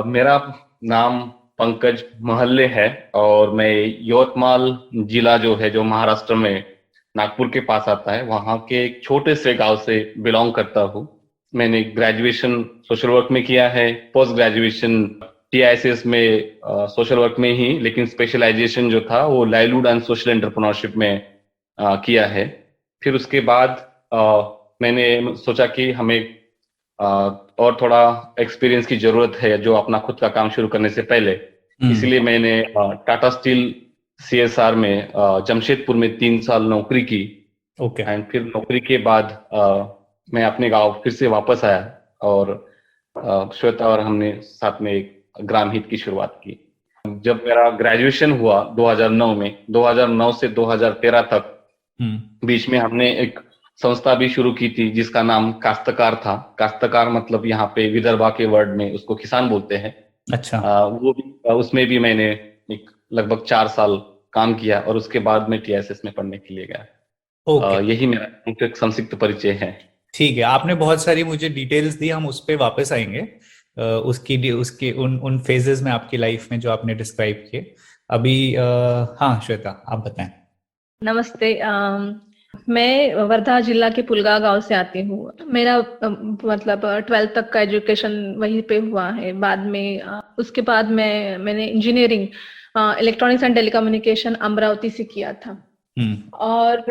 मेरा नाम पंकज महल्ले है और मैं यवतमाल जिला जो है, जो महाराष्ट्र में नागपुर के पास आता है, वहाँ के एक छोटे से गांव से बिलोंग करता हूँ। मैंने ग्रेजुएशन सोशल वर्क में किया है, पोस्ट ग्रेजुएशन टीआईएसएस में सोशल वर्क में ही, लेकिन स्पेशलाइजेशन जो था वो लाइवलीहुड एंड सोशल एंटरप्रेन्योरशिप में किया है। फिर उसके बाद मैंने सोचा कि हमें और थोड़ा एक्सपीरियंस की जरूरत है जो अपना खुद का काम शुरू करने से पहले। इसलिए मैंने टाटा स्टील सीएसआर में जमशेदपुर में 3 साल नौकरी की। ओके। एंड फिर नौकरी के बाद मैं अपने गांव फिर से वापस आया और श्वेता और हमने साथ में एक ग्राम हित की शुरुआत की। जब मेरा ग्रेजुएशन हुआ 2009 में, 2009 से 2013 तक बीच में हमने एक संस्था भी शुरू की थी जिसका नाम काश्तकार था। काश्तकार मतलब यहाँ पे विदर्भा के वर्ड में उसको किसान बोलते हैं। अच्छा। वो भी उसमें भी मैंने एक लगभग 4 साल काम किया और उसके बाद मैं टीआईएसएस में पढ़ने के लिए गया। यही मेरा एक संक्षिप्त परिचय है। ठीक है, आपने बहुत सारी मुझे डिटेल्स दी, हम उस पर वापस आएंगे। उसके उन फेजेस में आपकी लाइफ में जो आपने डिस्क्राइब किए अभी। हाँ श्वेता, आप बताएं। नमस्ते। मैं वर्धा जिला के पुलगा गांव से आती हूँ। मेरा मतलब 12th तक का एजुकेशन वहीं पे हुआ है। बाद में उसके बाद मैंने engineering electronics and telecommunication Amravati से किया था। और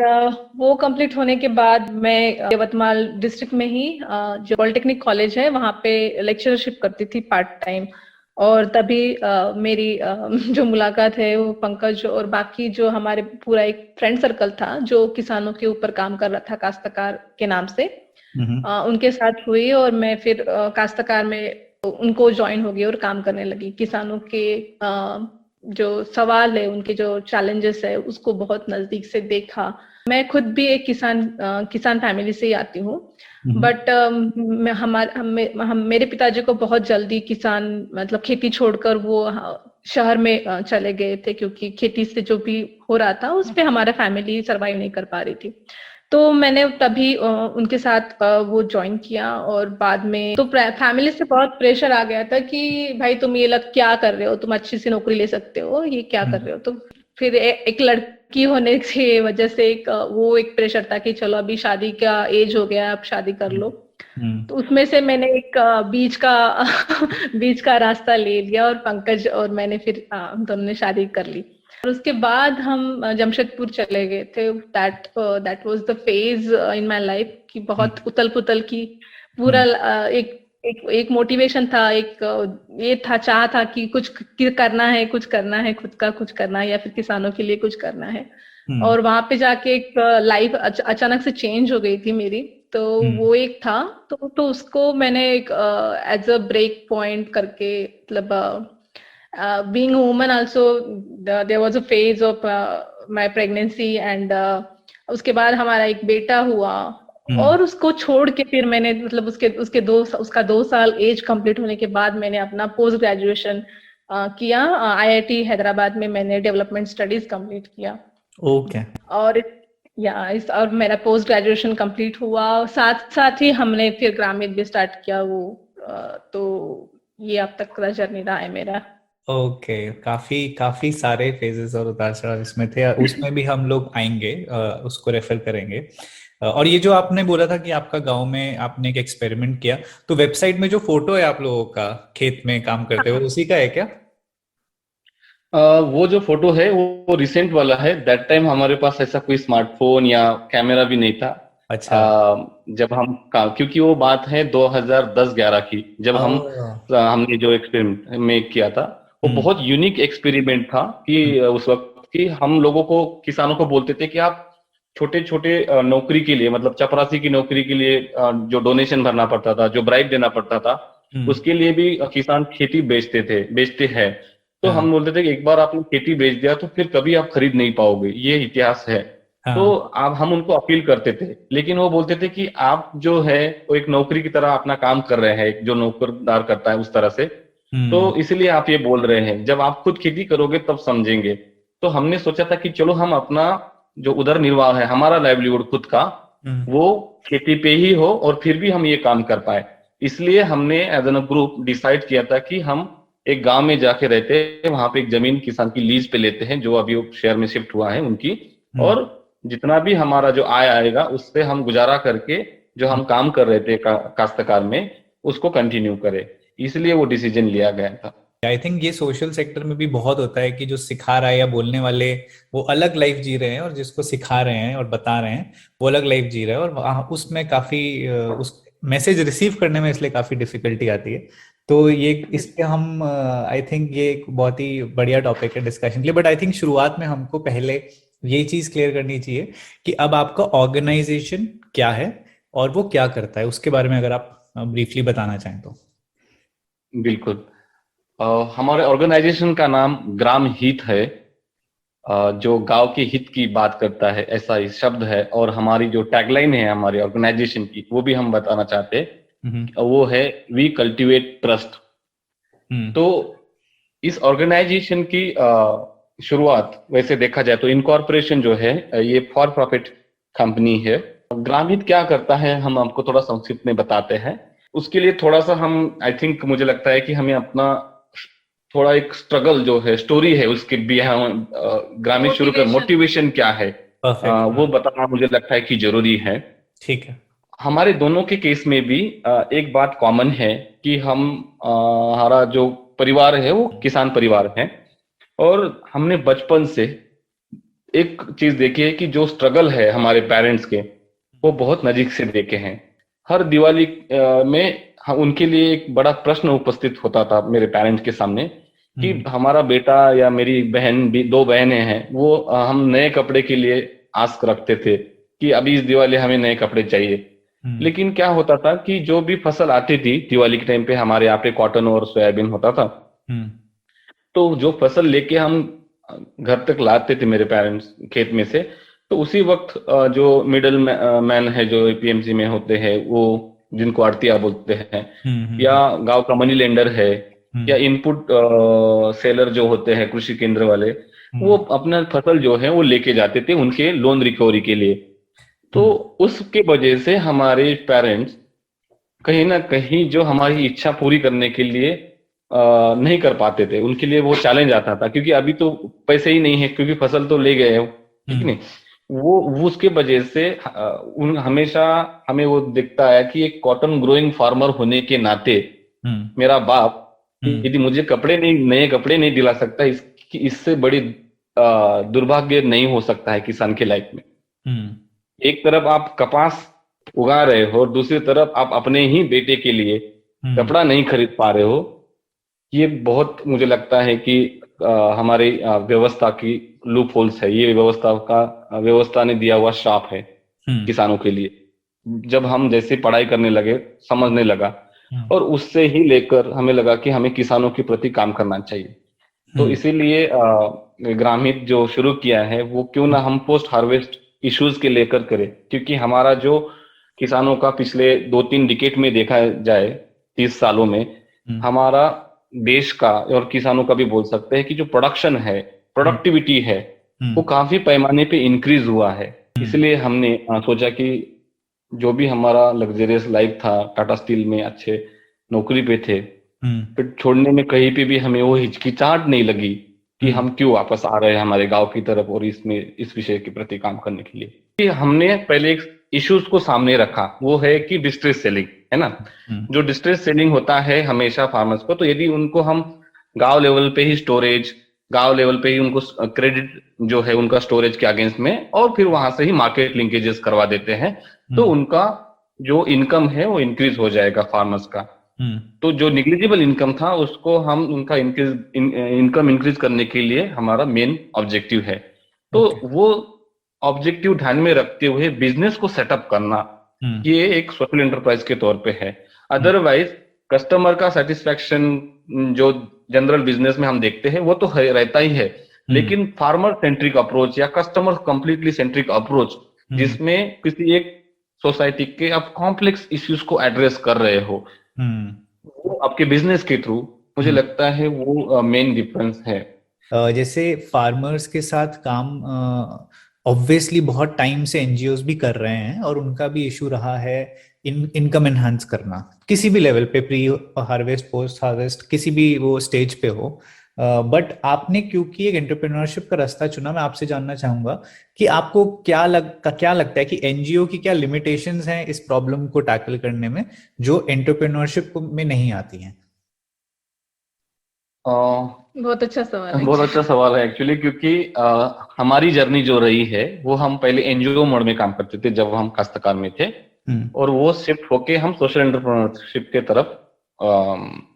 वो कंप्लीट होने के बाद मैं यवतमाल डिस्ट्रिक्ट में ही जो पॉलिटेक्निक कॉलेज है वहाँ पे लेक्चरशिप करती थी पार्ट टाइम। और तभी मेरी जो मुलाकात है वो पंकज और बाकी जो हमारे पूरा एक फ्रेंड सर्कल था जो किसानों के ऊपर काम कर रहा था काश्तकार के नाम से, उनके साथ हुई। और मैं फिर काश्तकार में उनको ज्वाइन हो गई और काम करने लगी। किसानों के जो सवाल है, उनके जो चैलेंजेस है, उसको बहुत नजदीक से देखा। मैं खुद भी एक किसान फैमिली से ही आती हूँ। बट मेरे पिताजी को बहुत जल्दी किसान मतलब खेती छोड़कर वो शहर में चले गए थे, क्योंकि खेती से जो भी हो रहा था उस पे हमारा फैमिली सरवाइव नहीं कर पा रही थी। तो मैंने तभी उनके साथ वो ज्वाइन किया। और बाद में तो फैमिली से बहुत प्रेशर आ गया था कि भाई तुम ये क्या कर रहे हो, तुम अच्छी सी नौकरी ले सकते हो, ये क्या कर रहे हो। तो फिर एक लड़की होने की वजह से एक प्रेशर था कि चलो अभी शादी का एज हो गया, अब शादी कर लो। तो उसमें से मैंने एक बीच का रास्ता ले लिया और पंकज और मैंने फिर हम दोनों ने शादी कर ली। और उसके बाद हम जमशेदपुर चले गए थे। That was the phase in my life कि बहुत उथल पुथल की। पूरा एक मोटिवेशन था, ये था, चाह था कि कुछ करना है, खुद का कुछ करना है या फिर किसानों के लिए कुछ करना है। और वहां पे जाके एक लाइफ अचानक से चेंज हो गई थी मेरी। तो वो एक था, तो उसको मैंने एक एज अ ब्रेक पॉइंट करके, मतलब being a woman also, there was a phase of my pregnancy and उसके बाद हमारा एक बेटा हुआ। और उसको छोड़ के फिर मैंने मतलब उसका 2 साल एज कंप्लीट होने के बाद मैंने अपना पोस्ट ग्रेजुएशन किया। आईआईटी हैदराबाद में मैंने डेवलपमेंट स्टडीज कंप्लीट किया। ओके। और मेरा पोस्ट ग्रेजुएशन कंप्लीट हुआ, साथ ही हमने फिर ग्रामीण भी स्टार्ट किया वो। तो ये अब तक का जर्नी रहा है मेरा। ओके। काफी सारे फेजेस और उतार चढ़ाव इसमें थे, उसमें भी हम लोग आएंगे, उसको रेफर करेंगे। और ये जो आपने बोला था कि आपका गांव में आपने एक एक्सपेरिमेंट किया, तो वेबसाइट में जो फोटो है आप लोगों का खेत में काम करते हुए, उसी का है क्या? वो जो फोटो है वो रिसेंट वाला है। दैट टाइम हमारे पास ऐसा कोई स्मार्टफोन या कैमरा भी नहीं था। अच्छा। जब हम क्योंकि वो बात है 2010-11 की, जब हमने जो एक्सपेरिमेंट में किया था वो बहुत यूनिक एक्सपेरिमेंट था कि उस वक्त की हम लोगों को, किसानों को बोलते थे कि आप छोटे छोटे नौकरी के लिए, मतलब चपरासी की नौकरी के लिए जो डोनेशन भरना पड़ता था, जो ब्राइब देना पड़ता था, उसके लिए भी किसान खेती बेचते हैं। तो हम बोलते थे कि एक बार आपने खेती बेच दिया तो फिर कभी आप खरीद नहीं पाओगे, ये इतिहास है। तो हम उनको अपील करते थे, लेकिन वो बोलते थे कि आप जो है वो एक नौकरी की तरह अपना काम कर रहे हैं, जो नौकरदार करता है उस तरह से। तो इसलिए आप ये बोल रहे हैं, जब आप खुद खेती करोगे तब समझेंगे। तो हमने सोचा था कि चलो हम अपना जो उदर निर्वाह है, हमारा लाइवलीहुड खुद का, वो खेती पे ही हो और फिर भी हम ये काम कर पाए। इसलिए हमने एज एन ग्रुप डिसाइड किया था कि हम एक गांव में जाके रहते हैं, वहां पे एक जमीन किसान की लीज पे लेते हैं, जो अभी वो शहर में शिफ्ट हुआ है उनकी। और जितना भी हमारा जो आय आएगा उससे हम गुजारा करके जो हम काम कर रहे थे काश्तकार में, उसको कंटिन्यू करें। इसलिए वो डिसीजन लिया गया था। आई थिंक ये सोशल सेक्टर में भी बहुत होता है कि जो सिखा रहा है या बोलने वाले वो अलग लाइफ जी रहे हैं, और जिसको सिखा रहे हैं और बता रहे हैं वो अलग लाइफ जी रहे हैं, और उसमें काफी उस मैसेज रिसीव करने में इसलिए काफी डिफिकल्टी आती है। तो ये इस पे हम आई थिंक ये एक बहुत ही बढ़िया टॉपिक है डिस्कशन के लिए। बट आई थिंक शुरुआत में हमको पहले ये चीज क्लियर करनी चाहिए कि अब आपका ऑर्गेनाइजेशन क्या है और वो क्या करता है, उसके बारे में अगर आप ब्रीफली बताना चाहें तो। बिल्कुल। हमारे ऑर्गेनाइजेशन का नाम ग्राम हित है, जो गांव के हित की बात करता है, ऐसा ही शब्द है। और हमारी जो टैगलाइन है हमारे ऑर्गेनाइजेशन की, वो भी हम बताना चाहते हैं, वो है वी कल्टिवेट ट्रस्ट। तो इस ऑर्गेनाइजेशन की शुरुआत वैसे देखा जाए तो इनकॉर्पोरेशन जो है ये फॉर प्रॉफिट कंपनी है। ग्राम हित क्या करता है हम आपको थोड़ा संक्षिप्त में बताते हैं। उसके लिए थोड़ा सा हम आई थिंक मुझे लगता है कि हमें अपना थोड़ा एक स्ट्रगल जो है, स्टोरी है उसके भी हम ग्रामीण शुरू कर मोटिवेशन क्या है वो बताना मुझे लगता है कि जरूरी है। ठीक है। हमारे दोनों के केस में भी एक बात कॉमन है कि हम हमारा जो परिवार है वो किसान परिवार है, और हमने बचपन से एक चीज देखी है कि जो स्ट्रगल है हमारे पेरेंट्स के, वो बहुत नजीक से देखे हैं। हर दिवाली में उनके लिए एक बड़ा प्रश्न उपस्थित होता था मेरे पेरेंट्स के सामने कि हमारा बेटा या मेरी बहन भी, 2 बहनें हैं, वो हम नए कपड़े के लिए आस रखते थे कि अभी इस दिवाली हमें नए कपड़े चाहिए। लेकिन क्या होता था कि जो भी फसल आती थी दिवाली के टाइम पे, हमारे यहाँ पे कॉटन और सोयाबीन होता था, तो जो फसल लेके हम घर तक लाते थे मेरे पेरेंट्स खेत में से, तो उसी वक्त जो मिडल मैन है जो एपीएमसी में होते हैं, वो जिनको आड़तिया बोलते हैं, या गांव का मनी लेंडर है, या इनपुट सेलर जो होते हैं कृषि केंद्र वाले, वो अपना फसल जो है वो लेके जाते थे उनके लोन रिकवरी के लिए। तो उसके वजह से हमारे पेरेंट्स कहीं ना कहीं जो हमारी इच्छा पूरी करने के लिए नहीं कर पाते थे। उनके लिए वो चैलेंज आता था, क्योंकि अभी तो पैसे ही नहीं है, क्योंकि फसल तो ले गए हो, ठीक नहीं। वो उसके वजह से हमेशा हमें वो दिखता है कि एक कॉटन ग्रोइंग फार्मर होने के नाते मेरा बाप यदि मुझे नए कपड़े नहीं दिला सकता, इससे बड़ी दुर्भाग्य नहीं हो सकता है किसान के लाइफ में। एक तरफ आप कपास उगा रहे हो और दूसरी तरफ आप अपने ही बेटे के लिए कपड़ा नहीं खरीद पा रहे हो। ये बहुत मुझे लगता है कि हमारी व्यवस्था की लूप होल्स है, ये व्यवस्था ने दिया हुआ श्राप है किसानों के लिए। जब हम जैसे पढ़ाई करने लगे, समझने लगा, और उससे ही लेकर हमें लगा कि हमें किसानों के प्रति काम करना चाहिए। तो इसीलिए ग्रामीण जो शुरू किया है, वो क्यों ना हम पोस्ट हार्वेस्ट इश्यूज के लेकर करें, क्योंकि हमारा जो किसानों का पिछले 2-3 डिकेड में देखा जाए, 30 सालों में हमारा देश का और किसानों का भी बोल सकते हैं कि जो प्रोडक्शन है, प्रोडक्टिविटी है, वो काफी पैमाने पे इंक्रीज हुआ है। इसलिए हमने सोचा कि जो भी हमारा लग्जरियस लाइफ था, टाटा स्टील में अच्छे नौकरी पे थे, फिर छोड़ने में कहीं पे भी हमें वो हिचकिचाहट नहीं लगी कि हम क्यों वापस आ रहे हैं हमारे गांव की तरफ और इस विषय के प्रति काम करने के लिए। हमने पहले एक इश्यूज को सामने रखा, वो है कि डिस्ट्रेस सेलिंग, है ना। जो डिस्ट्रेस सेलिंग होता है हमेशा फार्मर्स को, तो यदि उनको हम गांव लेवल पे ही स्टोरेज, गांव लेवल पे ही उनको क्रेडिट जो है उनका स्टोरेज के अगेंस्ट में, और फिर वहां से ही मार्केट लिंकेजेस करवा देते हैं, तो उनका जो इनकम है वो इंक्रीज हो जाएगा फार्मर्स का। तो जो निग्लिजिबल इनकम था उसको हम उनका इनकम इंक्रीज करने के लिए हमारा मेन ऑब्जेक्टिव है। तो वो ऑब्जेक्टिव ध्यान में रखते हुए बिजनेस को सेटअप करना, ये एक सोशल एंटरप्राइज के तौर पे है। अदरवाइज कस्टमर का सेटिस्फैक्शन जो जनरल बिजनेस में हम देखते हैं वो तो रहता ही है, लेकिन फार्मर सेंट्रिक अप्रोच या कस्टमर कंप्लीटली सेंट्रिक अप्रोच, जिसमें किसी एक सोसाइटी के आप कॉम्प्लेक्स इश्यूज को एड्रेस कर रहे हो, वो आपके बिजनेस के थ्रू, मुझे लगता है वो मेन डिफरेंस है। जैसे फार्मर्स के साथ काम ऑब्वियसली बहुत टाइम से एनजीओज भी कर रहे हैं और उनका भी इशू रहा है इनकम एनहांस करना किसी भी लेवल पे, प्री हार्वेस्ट, पोस्ट हार्वेस्ट, किसी भी वो स्टेज पे हो। बट आपने क्योंकि एक एंटरप्रेन्योरशिप का रास्ता चुना, मैं आपसे जानना चाहूंगा कि आपको क्या लगता है कि एनजीओ की क्या लिमिटेशंस हैं इस प्रॉब्लम को टैकल करने में, जो एंटरप्रेन्योरशिप में नहीं आती हैं? बहुत अच्छा सवाल है। बहुत अच्छा सवाल है एक्चुअली, क्योंकि हमारी जर्नी जो रही है वो हम पहले एनजीओ मोड में काम करते थे जब हम काश्तकार में थे, और वो शिफ्ट होके हम सोशल एंटरप्रेन्योरशिप के तरफ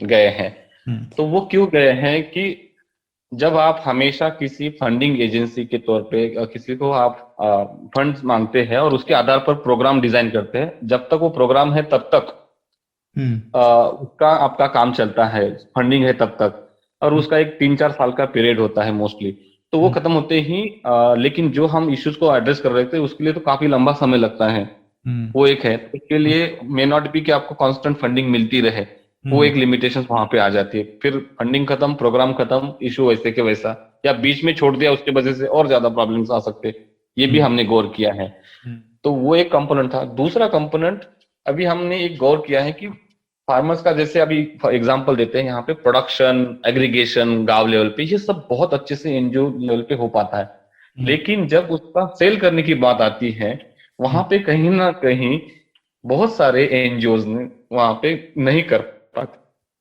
गए हैं। तो वो क्यों गए हैं कि जब आप हमेशा किसी फंडिंग एजेंसी के तौर पे किसी को आप फंड्स मांगते हैं और उसके आधार पर प्रोग्राम डिजाइन करते हैं, जब तक वो प्रोग्राम है तब तक उसका आपका काम चलता है, फंडिंग है तब तक, और उसका एक 3-4 साल का पीरियड होता है मोस्टली। तो वो खत्म होते ही लेकिन जो हम इश्यूज को एड्रेस कर रहे थे उसके लिए तो काफी लंबा समय लगता है। वो एक है, उसके लिए मे नॉट बी कि आपको कांस्टेंट फंडिंग मिलती रहे, वो एक लिमिटेशन वहां पे आ जाती है। फिर फंडिंग खत्म, प्रोग्राम खत्म, इशू वैसे के वैसा, या बीच में छोड़ दिया उसकी वजह से और ज्यादा प्रॉब्लम्स आ सकते, ये भी हमने गौर किया है। तो वो एक कंपोनेंट था। दूसरा कंपोनेंट अभी हमने एक गौर किया है कि फार्मर्स का, जैसे अभी एग्जांपल देते हैं यहाँ पे, प्रोडक्शन, एग्रीगेशन गांव लेवल पे ये सब बहुत अच्छे से एनजीओ लेवल पे हो पाता है, लेकिन जब उसका सेल करने की बात आती है वहां पे कहीं ना कहीं बहुत सारे एनजीओज ने वहां पे नहीं कर पाते,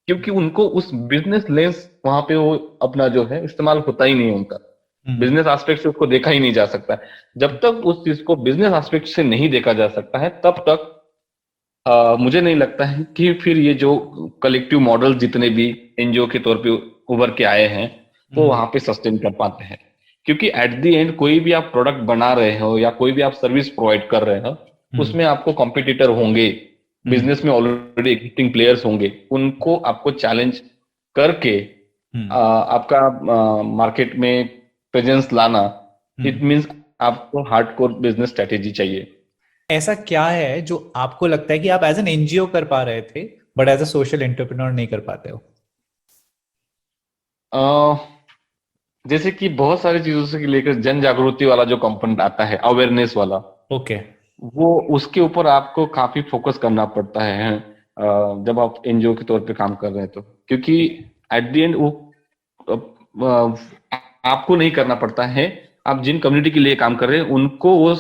क्योंकि उनको उस बिजनेस लेंस वहां पे वो अपना जो है इस्तेमाल होता ही नहीं है उनका, बिजनेस एस्पेक्ट से उसको देखा ही नहीं जा सकता। जब तक उस चीज को बिजनेस एस्पेक्ट से नहीं देखा जा सकता है तब तक मुझे नहीं लगता है कि फिर ये जो कलेक्टिव मॉडल जितने भी एनजीओ के तौर पे उभर के आए हैं वो वहां पे सस्टेन कर पाते हैं। क्योंकि एट द एंड कोई भी आप प्रोडक्ट बना रहे हो या कोई भी आप सर्विस प्रोवाइड कर रहे हो, उसमें आपको कॉम्पिटिटर होंगे, बिजनेस में ऑलरेडी एग्जिस्टिंग प्लेयर्स होंगे, उनको आपको चैलेंज करके आपका मार्केट में प्रेजेंस लाना, इट मीन्स आपको हार्डकोर बिजनेस स्ट्रेटेजी चाहिए। ऐसा क्या है जो आपको लगता है कि आप एज एन एनजीओ कर पा रहे थे but as a social entrepreneur नहीं कर पाते हो? जैसे कि बहुत सारी चीजों से लेकर जन जागृति वाला जो कंपोनेंट आता है, अवेयरनेस वाला, ओके, वो उसके ऊपर आपको काफी फोकस करना पड़ता है जब आप एनजीओ के तौर पे काम कर रहे हैं तो, क्योंकि एट द एंड वो आपको नहीं करना पड़ता है, आप जिन कम्युनिटी के लिए काम कर रहे हैं उनको वो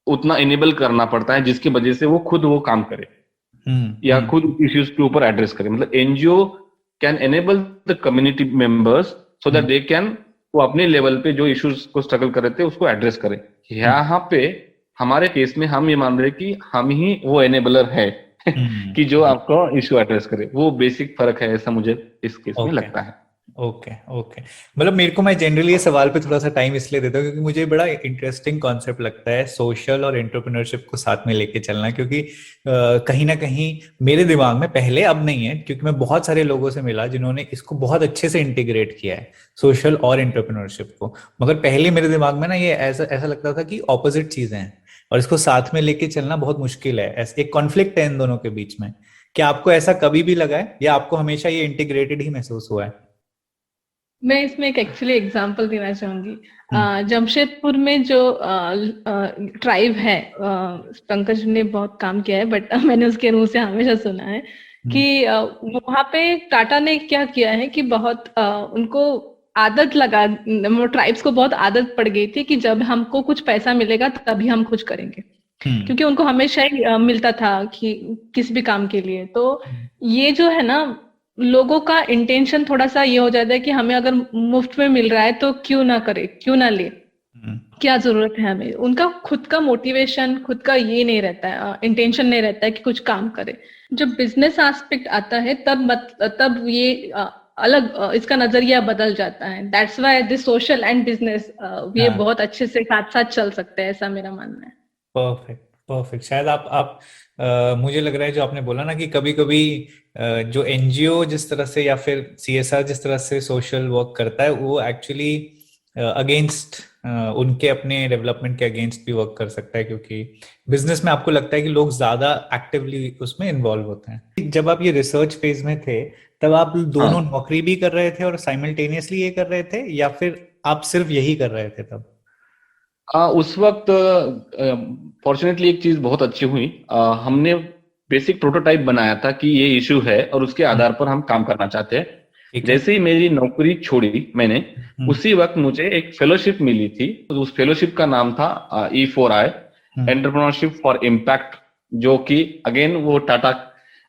उतना इनेबल करना पड़ता है जिसकी वजह से वो खुद वो काम करे या खुद इश्यूज के ऊपर एड्रेस करे। मतलब NGO can enable the community members so that they can, वो अपने लेवल पे जो इश्यूज को स्ट्रगल कर रहे थे उसको एड्रेस करें। यहाँ पे हमारे केस में हम ये मान रहे कि हम ही वो एनेबलर है कि जो आपको इश्यू एड्रेस करे। वो बेसिक फर्क है, ऐसा मुझे इस केस में लगता है। ओके ओके, मतलब मेरे को, मैं जनरली ये सवाल पे थोड़ा सा टाइम इसलिए देता हूँ क्योंकि मुझे बड़ा इंटरेस्टिंग कॉन्सेप्ट लगता है सोशल और एंटरप्रेन्योरशिप को साथ में लेके चलना, क्योंकि कहीं ना कहीं मेरे दिमाग में पहले, अब नहीं है क्योंकि मैं बहुत सारे लोगों से मिला जिन्होंने इसको बहुत अच्छे से इंटीग्रेट किया है, सोशल और एंटरप्रेन्योरशिप को, मगर पहले मेरे दिमाग में ना ये ऐसा लगता था कि ऑपोजिट चीजें हैं और इसको साथ में लेके चलना बहुत मुश्किल है, एक कॉन्फ्लिक्ट है इन दोनों के बीच में। क्या आपको ऐसा कभी भी लगा है या आपको हमेशा ये इंटीग्रेटेड ही महसूस हुआ है? मैं इसमें एक एक्चुअली एग्जांपल देना चाहूंगी। जमशेदपुर में जो ट्राइब है, पंकज ने बहुत काम किया है बट मैंने उसके मुंह से हमेशा सुना है कि वहां पे टाटा ने क्या किया है कि बहुत उनको आदत लगा, ट्राइब्स को बहुत आदत पड़ गई थी कि जब हमको कुछ पैसा मिलेगा तभी हम कुछ करेंगे, क्योंकि उनको हमेशा ही मिलता था कि किसी भी काम के लिए। तो ये जो है ना, लोगों का इंटेंशन थोड़ा सा ये हो जाता है कि हमें अगर मुफ्त में मिल रहा है तो क्यों ना करे, क्यों ना ले, क्या जरूरत है हमें। उनका खुद का मोटिवेशन, खुद का ये नहीं रहता है, इंटेंशन नहीं रहता है कि कुछ काम करे। जब बिजनेस एस्पेक्ट आता है तब ये अलग इसका नजरिया बदल जाता है। That's why this social and business ये बहुत अच्छे से साथ साथ चल सकते हैं, ऐसा मेरा मानना है। Perfect perfect. शायद आप मुझे लग रहा है जो आपने बोला ना कि कभी कभी जो एनजीओ जिस तरह से या फिर सीएसआर जिस तरह से सोशल वर्क करता है वो एक्चुअली अगेंस्ट उनके अपने डेवलपमेंट के अगेंस्ट भी वर्क कर सकता है, क्योंकि बिजनेस में आपको लगता है कि लोग ज्यादा एक्टिवली उसमें इन्वॉल्व होते हैं। जब आप ये रिसर्च फेज में थे तब आप दोनों नौकरी भी कर रहे थे और साइमल्टेनियसली ये कर रहे थे, या फिर आप सिर्फ यही कर रहे थे तब? उस वक्त फॉर्चुनेटली एक चीज बहुत अच्छी हुई, हमने बेसिक प्रोटोटाइप बनाया था कि ये इशू है और उसके आधार पर हम काम करना चाहते हैं। ठीक है। जैसे ही मेरी नौकरी छोड़ी मैंने, उसी वक्त मुझे एक फेलोशिप मिली थी। तो उस फेलोशिप का नाम था E4I, एंटरप्रेन्योरशिप फॉर इम्पैक्ट, जो कि अगेन वो टाटा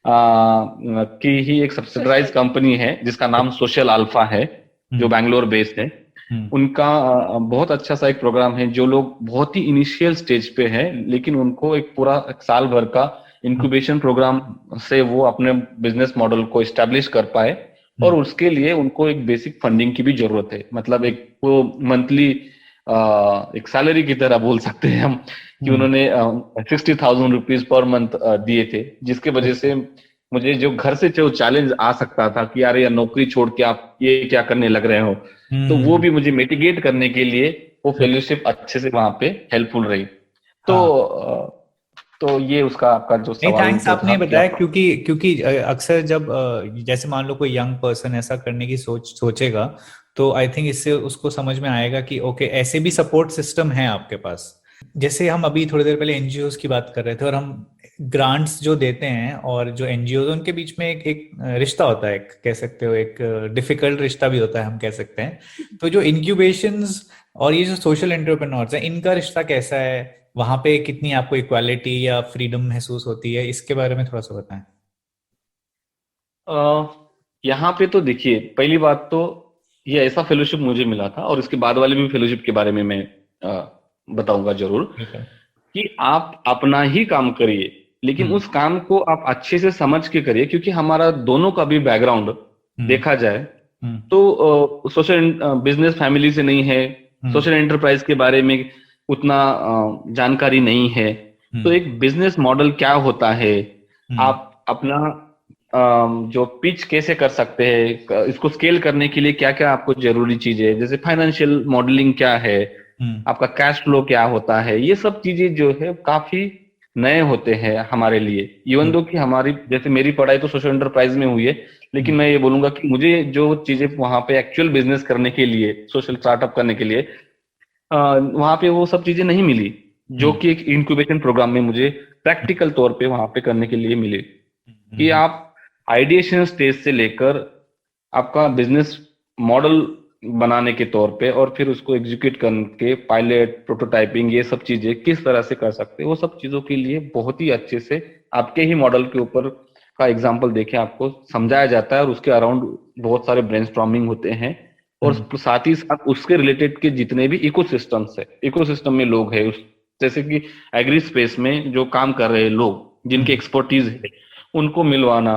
की ही एक सब्सिडाइज कंपनी है जिसका नाम सोशल अल्फा है, जो बैंगलोर बेस्ड है। उनका बहुत अच्छा सा एक प्रोग्राम है। जो लोग बहुत ही इनिशियल स्टेज पे है लेकिन उनको एक पूरा एक साल भर का इंक्यूबेशन प्रोग्राम से वो अपने बिजनेस मॉडल को एस्टेब्लिश कर पाए, और उसके लिए उनको एक बेसिक फंडिंग की भी जरूरत है। मतलब एक वो मंथली एक सैलरी की तरह बोल सकते हैं हम कि उन्होंने 60,000 रुपीज पर मंथ दिए थे, जिसके वजह से मुझे जो घर से जो चैलेंज आ सकता था कि यार ये नौकरी छोड़ के आप ये क्या करने लग रहे हो, तो वो भी मुझे मिटिगेट करने के लिए वो फेलोशिप अच्छे से वहां पे हेल्पफुल रही। तो ये उसका आपका जो सवाल थैंक्स आपने बताया, क्योंकि अक्सर जब जैसे मान लो कोई यंग पर्सन ऐसा करने की सोचेगा, तो आई थिंक इससे उसको समझ में आएगा कि ओके, ऐसे भी सपोर्ट सिस्टम है आपके पास। जैसे हम अभी थोड़ी देर पहले एनजीओज की बात कर रहे थे, और हम ग्रांट्स जो देते हैं और जो एनजीओज, उनके बीच में एक रिश्ता होता है, एक कह सकते हो एक डिफिकल्ट रिश्ता भी होता है, हम कह सकते हैं। तो जो इंक्यूबेशंस और ये जो सोशल एंटरप्रेन्योर्स हैं, इनका रिश्ता कैसा है? वहां पे कितनी आपको इक्वालिटी या फ्रीडम महसूस होती है? इसके बारे में थोड़ा सा बताएं। यहाँ पे तो देखिए, पहली बात तो ये ऐसा फेलोशिप मुझे मिला था, और इसके बाद वाले भी फेलोशिप के बारे में मैं बताऊंगा जरूर, कि आप अपना ही काम करिए लेकिन उस काम को आप अच्छे से समझ के करिए, क्योंकि हमारा दोनों का भी बैकग्राउंड देखा जाए तो सोशल बिजनेस फैमिली से नहीं है, सोशल एंटरप्राइज के बारे में उतना जानकारी नहीं है। तो एक बिजनेस मॉडल क्या होता है, आप अपना जो पिच कैसे कर सकते हैं, इसको स्केल करने के लिए क्या क्या आपको जरूरी चीजें, जैसे फाइनेंशियल मॉडलिंग क्या है, आपका कैश फ्लो क्या होता है, ये सब चीजें जो है काफी नए होते हैं हमारे लिए। इवन दो कि हमारी जैसे मेरी पढ़ाई तो सोशल एंटरप्राइज में हुई है, लेकिन मैं ये बोलूंगा कि मुझे जो चीजें वहां पे एक्चुअल बिजनेस करने के लिए, सोशल स्टार्टअप करने के लिए वहां पे वो सब चीजें नहीं मिली, जो कि एक इंक्यूबेशन प्रोग्राम में मुझे प्रैक्टिकल तौर पे वहां पे करने के लिए मिले। कि आप आइडिएशन स्टेज से लेकर आपका बिजनेस मॉडल बनाने के तौर पे, और फिर उसको एग्जीक्यूट करके पायलट, प्रोटोटाइपिंग, ये सब चीजें किस तरह से कर सकते हैं, वो सब चीजों के लिए बहुत ही अच्छे से आपके ही मॉडल के ऊपर का एग्जाम्पल देके आपको समझाया जाता है, और उसके अराउंड बहुत सारे ब्रेनस्टॉर्मिंग होते हैं। और साथ ही साथ उसके रिलेटेड के जितने भी इकोसिस्टम्स है, इकोसिस्टम में लोग हैं, जैसे कि एग्री स्पेस में जो काम कर रहे हैं लोग, जिनके एक्सपर्टीज है, उनको मिलवाना,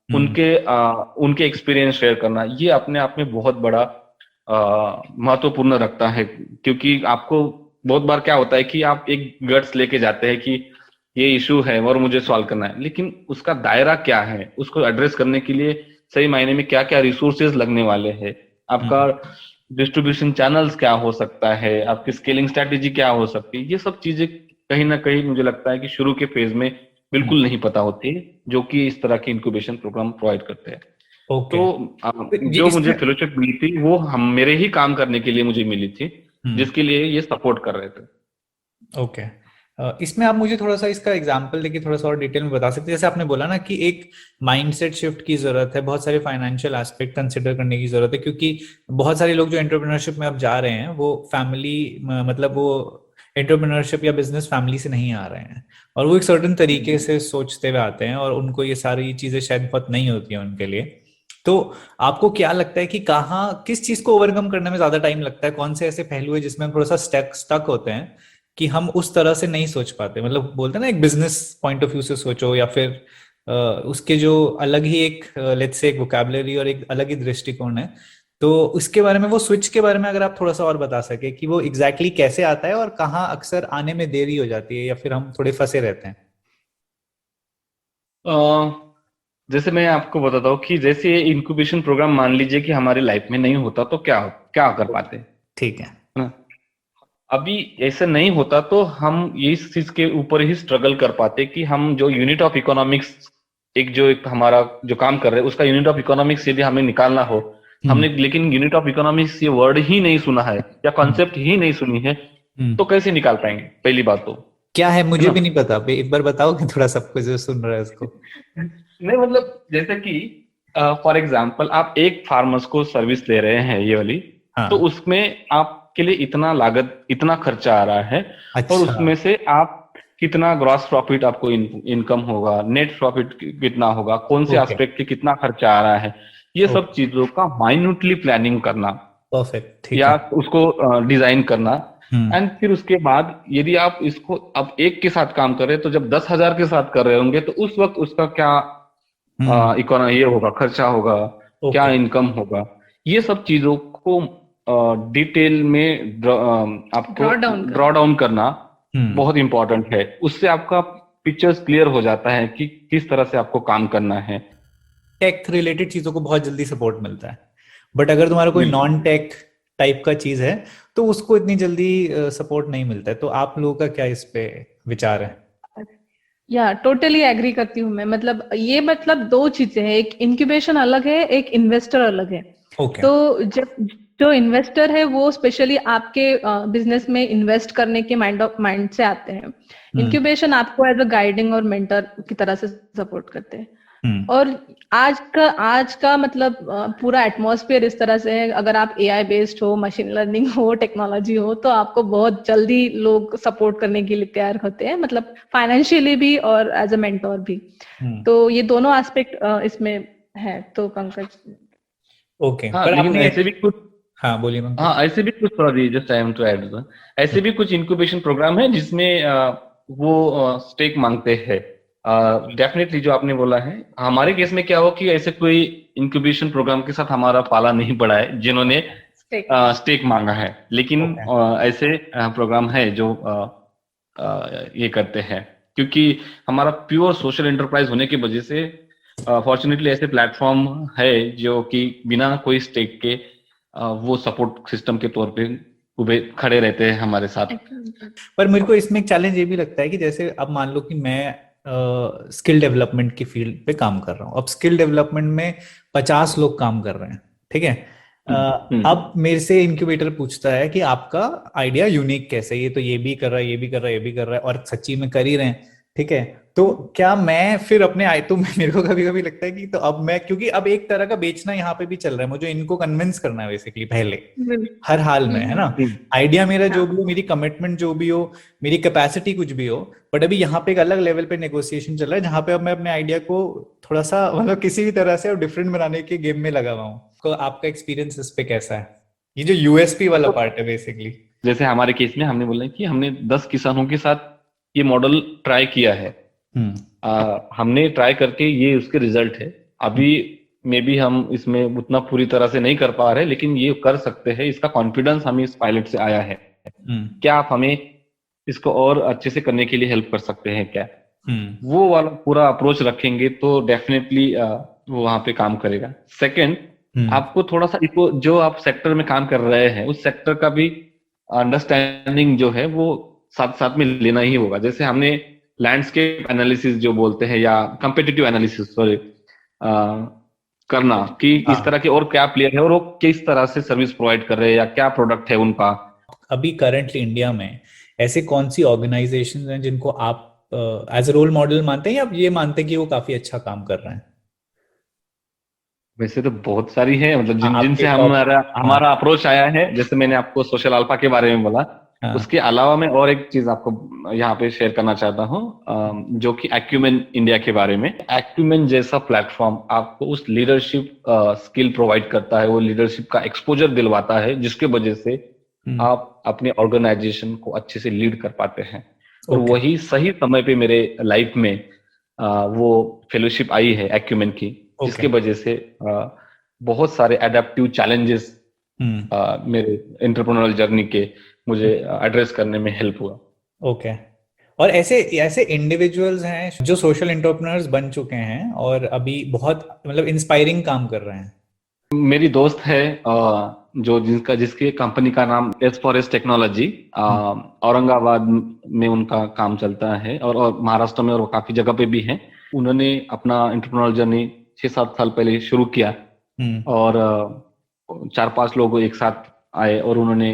उनके एक्सपीरियंस शेयर करना, ये अपने आप में बहुत बड़ा महत्वपूर्ण रखता है। क्योंकि आपको बहुत बार क्या होता है कि आप एक गट्स लेके जाते हैं कि ये इशू है और मुझे सॉल्व करना है, लेकिन उसका दायरा क्या है, उसको एड्रेस करने के लिए सही मायने में क्या क्या रिसोर्सेज लगने वाले हैं, आपका डिस्ट्रीब्यूशन चैनल्स क्या हो सकता है, आपकी स्केलिंग स्ट्रेटेजी क्या हो सकती है, ये सब चीजें कहीं ना कहीं मुझे लगता है कि शुरू के फेज में बिल्कुल नहीं पता होती, जो कि इस तरह के इंक्यूबेशन प्रोग्राम प्रोवाइड करते हैं। तो जो मुझे फेलोशिप मिली थी वो हम मेरे ही काम करने के लिए मुझे मिली थी, जिसके लिए ये सपोर्ट कर रहे थे। ओके, इसमें आप मुझे थोड़ा सा इसका एग्जांपल देके थोड़ा सा और डिटेल में बता सकते हैं? जैसे आपने बोला ना कि एक माइंडसेट शिफ्ट की जरूरत है, बहुत सारे फाइनेंशियल एस्पेक्ट कंसिडर करने की जरूरत है, क्योंकि बहुत सारे लोग जो एंटरप्रेन्योरशिप में अब जा रहे हैं वो फैमिली, मतलब वो एंटरप्रेन्योरशिप या बिजनेस फैमिली से नहीं आ रहे हैं, और वो एक सर्टेन तरीके से सोचते हुए आते हैं, और उनको ये सारी चीजें शायद बहुत नहीं होती है उनके लिए। तो आपको क्या लगता है कि कहाँ, किस चीज को ओवरकम करने में ज्यादा टाइम लगता है? कौन से ऐसे पहलू है जिसमें हम थोड़ा सा स्टक होते हैं कि हम उस तरह से नहीं सोच पाते? मतलब बोलते हैं ना, एक बिजनेस पॉइंट ऑफ व्यू से सोचो, या फिर उसके जो अलग ही एक लेट्स से एक वोकैबुलरी और एक अलग ही दृष्टिकोण है, तो उसके बारे में, वो स्विच के बारे में अगर आप थोड़ा सा और बता सके कि वो एग्जैक्टली कैसे आता है और कहाँ अक्सर आने में देरी हो जाती है या फिर हम थोड़े फंसे रहते हैं। जैसे मैं आपको बताता हूँ कि जैसे इंक्यूबेशन प्रोग्राम मान लीजिए कि हमारी लाइफ में नहीं होता तो क्या कर पाते। ठीक है, अभी ऐसा नहीं होता तो हम इस चीज के ऊपर ही स्ट्रगल कर पाते कि हम जो यूनिट ऑफ इकोनॉमिक्स, एक हमारा जो काम कर रहे हैं उसका यूनिट ऑफ इकोनॉमिक्स यदि हमें निकालना हो, हमने लेकिन यूनिट ऑफ इकोनॉमिक्स ये वर्ड ही नहीं सुना है या कॉन्सेप्ट ही नहीं सुनी है, तो कैसे निकाल पाएंगे? पहली बात तो क्या है, है मुझे ना? भी नहीं पता, एक बार बताओ कि थोड़ा सबको जो सुन रहा है उसको। नहीं मतलब जैसे कि फॉर एग्जाम्पल आप एक फार्मर्स को सर्विस दे रहे हैं ये वाली, तो हाँ। उसमें आपके लिए इतना लागत, इतना खर्चा आ रहा है, और अच्छा। उसमें से आप कितना ग्रॉस प्रॉफिट आपको इनकम होगा, नेट प्रॉफिट कितना होगा, कौन से ओके। एस्पेक्ट के कितना खर्चा आ रहा है, ये सब ओके। चीजों का माइन्यूटली प्लानिंग करना परफेक्ट, ठीक या है। उसको डिजाइन करना। हम्म। एंड फिर उसके बाद यदि आप इसको अब एक के साथ काम कर रहे हैं, तो जब 10,000 के साथ कर रहे होंगे तो उस वक्त उसका क्या हम्म। इकोनॉमी ये होगा, खर्चा होगा, क्या ओके। इनकम होगा, ये सब चीजों को डिटेल में आपको ड्रॉ डाउन ड्रॉ करना। डाउन करना हम्म। बहुत इंपॉर्टेंट है। उससे आपका पिक्चर्स क्लियर हो जाता है कि किस तरह से आपको काम करना है। टेक रिलेटेड चीजों को बहुत जल्दी सपोर्ट मिलता है, बट अगर तुम्हारा कोई बिल्कुल। नॉन टेक टाइप का चीज है तो उसको इतनी जल्दी सपोर्ट नहीं मिलता है। तो आप लोगों का क्या इस पे विचार है? या टोटली एग्री करती हूँ मैं। मतलब ये मतलब दो चीजें हैं, एक इंक्यूबेशन अलग है, एक इन्वेस्टर अलग है। ओके। तो जब जो इन्वेस्टर है वो स्पेशली आपके बिजनेस में इन्वेस्ट करने के माइंड से आते हैं। हम्म। इंक्यूबेशन आपको एज अ गाइडिंग और मेंटर की तरह से सपोर्ट करते हैं। हम्म। और आज का मतलब पूरा एटमॉस्फेयर इस तरह से है, अगर आप एआई बेस्ड हो, मशीन लर्निंग हो, टेक्नोलॉजी हो, तो आपको बहुत जल्दी लोग सपोर्ट करने के लिए तैयार होते हैं, मतलब फाइनेंशियली भी और एज अ मेंटोर भी। हम्म। तो ये दोनों एस्पेक्ट इसमें है। तो पंकज। ओके, हाँ पर लेकिन आपने। ऐसे भी कुछ, हाँ, बोलिए पंकज। हाँ ऐसे भी कुछ, sorry just I am to add, ऐसे भी कुछ इंक्यूबेशन प्रोग्राम है जिसमें वो स्टेक मांगते हैं। डेफिनेटली जो आपने बोला है, हमारे केस में क्या हो कि ऐसे कोई इंक्यूबेशन प्रोग्राम के साथ हमारा पाला नहीं पड़ा है जिन्होंने स्टेक। स्टेक मांगा है। लेकिन ओके। ऐसे प्रोग्राम है जो ये करते हैं, क्योंकि हमारा प्योर सोशल एंटरप्राइज होने की वजह से फॉर्चुनेटली ऐसे प्लेटफॉर्म है जो कि बिना कोई स्टेक के वो सपोर्ट सिस्टम के तौर पे उबे खड़े रहते हैं हमारे साथ। पर मेरे को इसमें एक चैलेंज ये भी लगता है कि जैसे अब मान लो कि मैं स्किल डेवलपमेंट की फील्ड पे काम कर रहा हूँ। अब स्किल डेवलपमेंट में 50 लोग काम कर रहे हैं, ठीक है। अब मेरे से इंक्यूबेटर पूछता है कि आपका आइडिया यूनिक कैसे है? ये तो ये भी कर रहा है, ये भी कर रहा है, ये भी कर रहा है, और सच्ची में कर ही रहे हैं, ठीक है। तो क्या मैं फिर अपने आए तो मेरे को कभी कभी लगता है कि तो अब मैं, क्योंकि अब एक तरह का बेचना यहाँ पे भी चल रहा है, मुझे इनको कन्विंस करना है बेसिकली पहले, हर हाल में, है ना। आइडिया मेरा जो भी हो, मेरी कमिटमेंट जो भी हो, मेरी कैपेसिटी कुछ भी हो, बट अभी यहाँ पे एक अलग लेवल पे नेगोशिएशन चल रहा है जहां पे अब मैं अपने आइडिया को थोड़ा सा मतलब किसी भी तरह से और डिफरेंट बनाने के गेम में लगा हुआ हूँ। तो आपका एक्सपीरियंस इस पे कैसा है? ये जो यूएसपी वाला तो पार्ट है बेसिकली। जैसे हमारे केस में हमने बोला कि हमने 10 किसानों के साथ ये मॉडल ट्राई किया है। हम्म। हमने ट्राई करके ये उसके रिजल्ट है। अभी मे बी हम इसमें उतना पूरी तरह से नहीं कर पा रहे, लेकिन ये कर सकते हैं, इसका कॉन्फिडेंस हमें इस पायलट से आया है। हम्म। क्या आप हमें इसको और अच्छे से करने के लिए हेल्प कर सकते हैं क्या? हम्म। वो वाला पूरा अप्रोच रखेंगे तो डेफिनेटली वो वहां पे काम करेगा। सेकंड, हम्म। आपको थोड़ा सा इसको, जो आप सेक्टर में काम कर रहे हैं उस सेक्टर का भी अंडरस्टैंडिंग जो है वो साथ साथ में लेना ही होगा। जैसे हमने लैंडस्केप एनालिसिस जो बोलते हैं, या कंपेटिटिव एनालिसिस, सॉरी, करना कि इस तरह हाँ। के और क्या प्लेयर है और वो किस तरह से सर्विस प्रोवाइड कर रहे हैं या क्या प्रोडक्ट है उनका। अभी करंटली इंडिया में ऐसे कौन सी ऑर्गेनाइजेशंस हैं जिनको आप एज ए रोल मॉडल मानते हैं, या आप ये मानते हैं कि वो काफी अच्छा काम कर रहे हैं? वैसे तो बहुत सारी है, मतलब जिन आपके जिनसे टॉप। हमारा हाँ। हमारा अप्रोच आया है। जैसे मैंने आपको सोशल अल्फा के बारे में बोला, हाँ। उसके अलावा मैं और एक चीज आपको यहाँ पे शेयर करना चाहता हूँ, जो कि एक्यूमेन इंडिया के बारे में। एक्यूमेन जैसा प्लेटफॉर्म आपको उस लीडरशिप स्किल प्रोवाइड करता है, वो लीडरशिप का एक्सपोजर दिलवाता है जिसके वजह से हम्म। आप अपने ऑर्गेनाइजेशन को अच्छे से लीड कर पाते हैं। और ओके। वही सही समय पे मेरे लाइफ में वो फेलोशिप आई है एक्यूमेन की, ओके। जिसके वजह से बहुत सारे एडेप्टिव चैलेंजेस हम्म। मेरे एंटरप्रेन्योरल जर्नी के मुझे एड्रेस करने में हेल्प हुआ। ओके। और ऐसे ऐसे इंडिविजुअल्स हैं जो सोशल एंटरप्रेन्योर्स बन चुके हैं और अभी बहुत मतलब इंस्पायरिंग काम कर रहे हैं। मेरी दोस्त है जो जिसके कंपनी का नाम S for S technology, Aurangabad में उनका काम चलता है, और महाराष्ट्र में और काफी जगह पे भी है। उन्होंने अपना एंटरप्रेन्योरल जर्नी 6-7 साल पहले शुरू किया, हम्म। और 4-5 लोग एक साथ आए और उन्होंने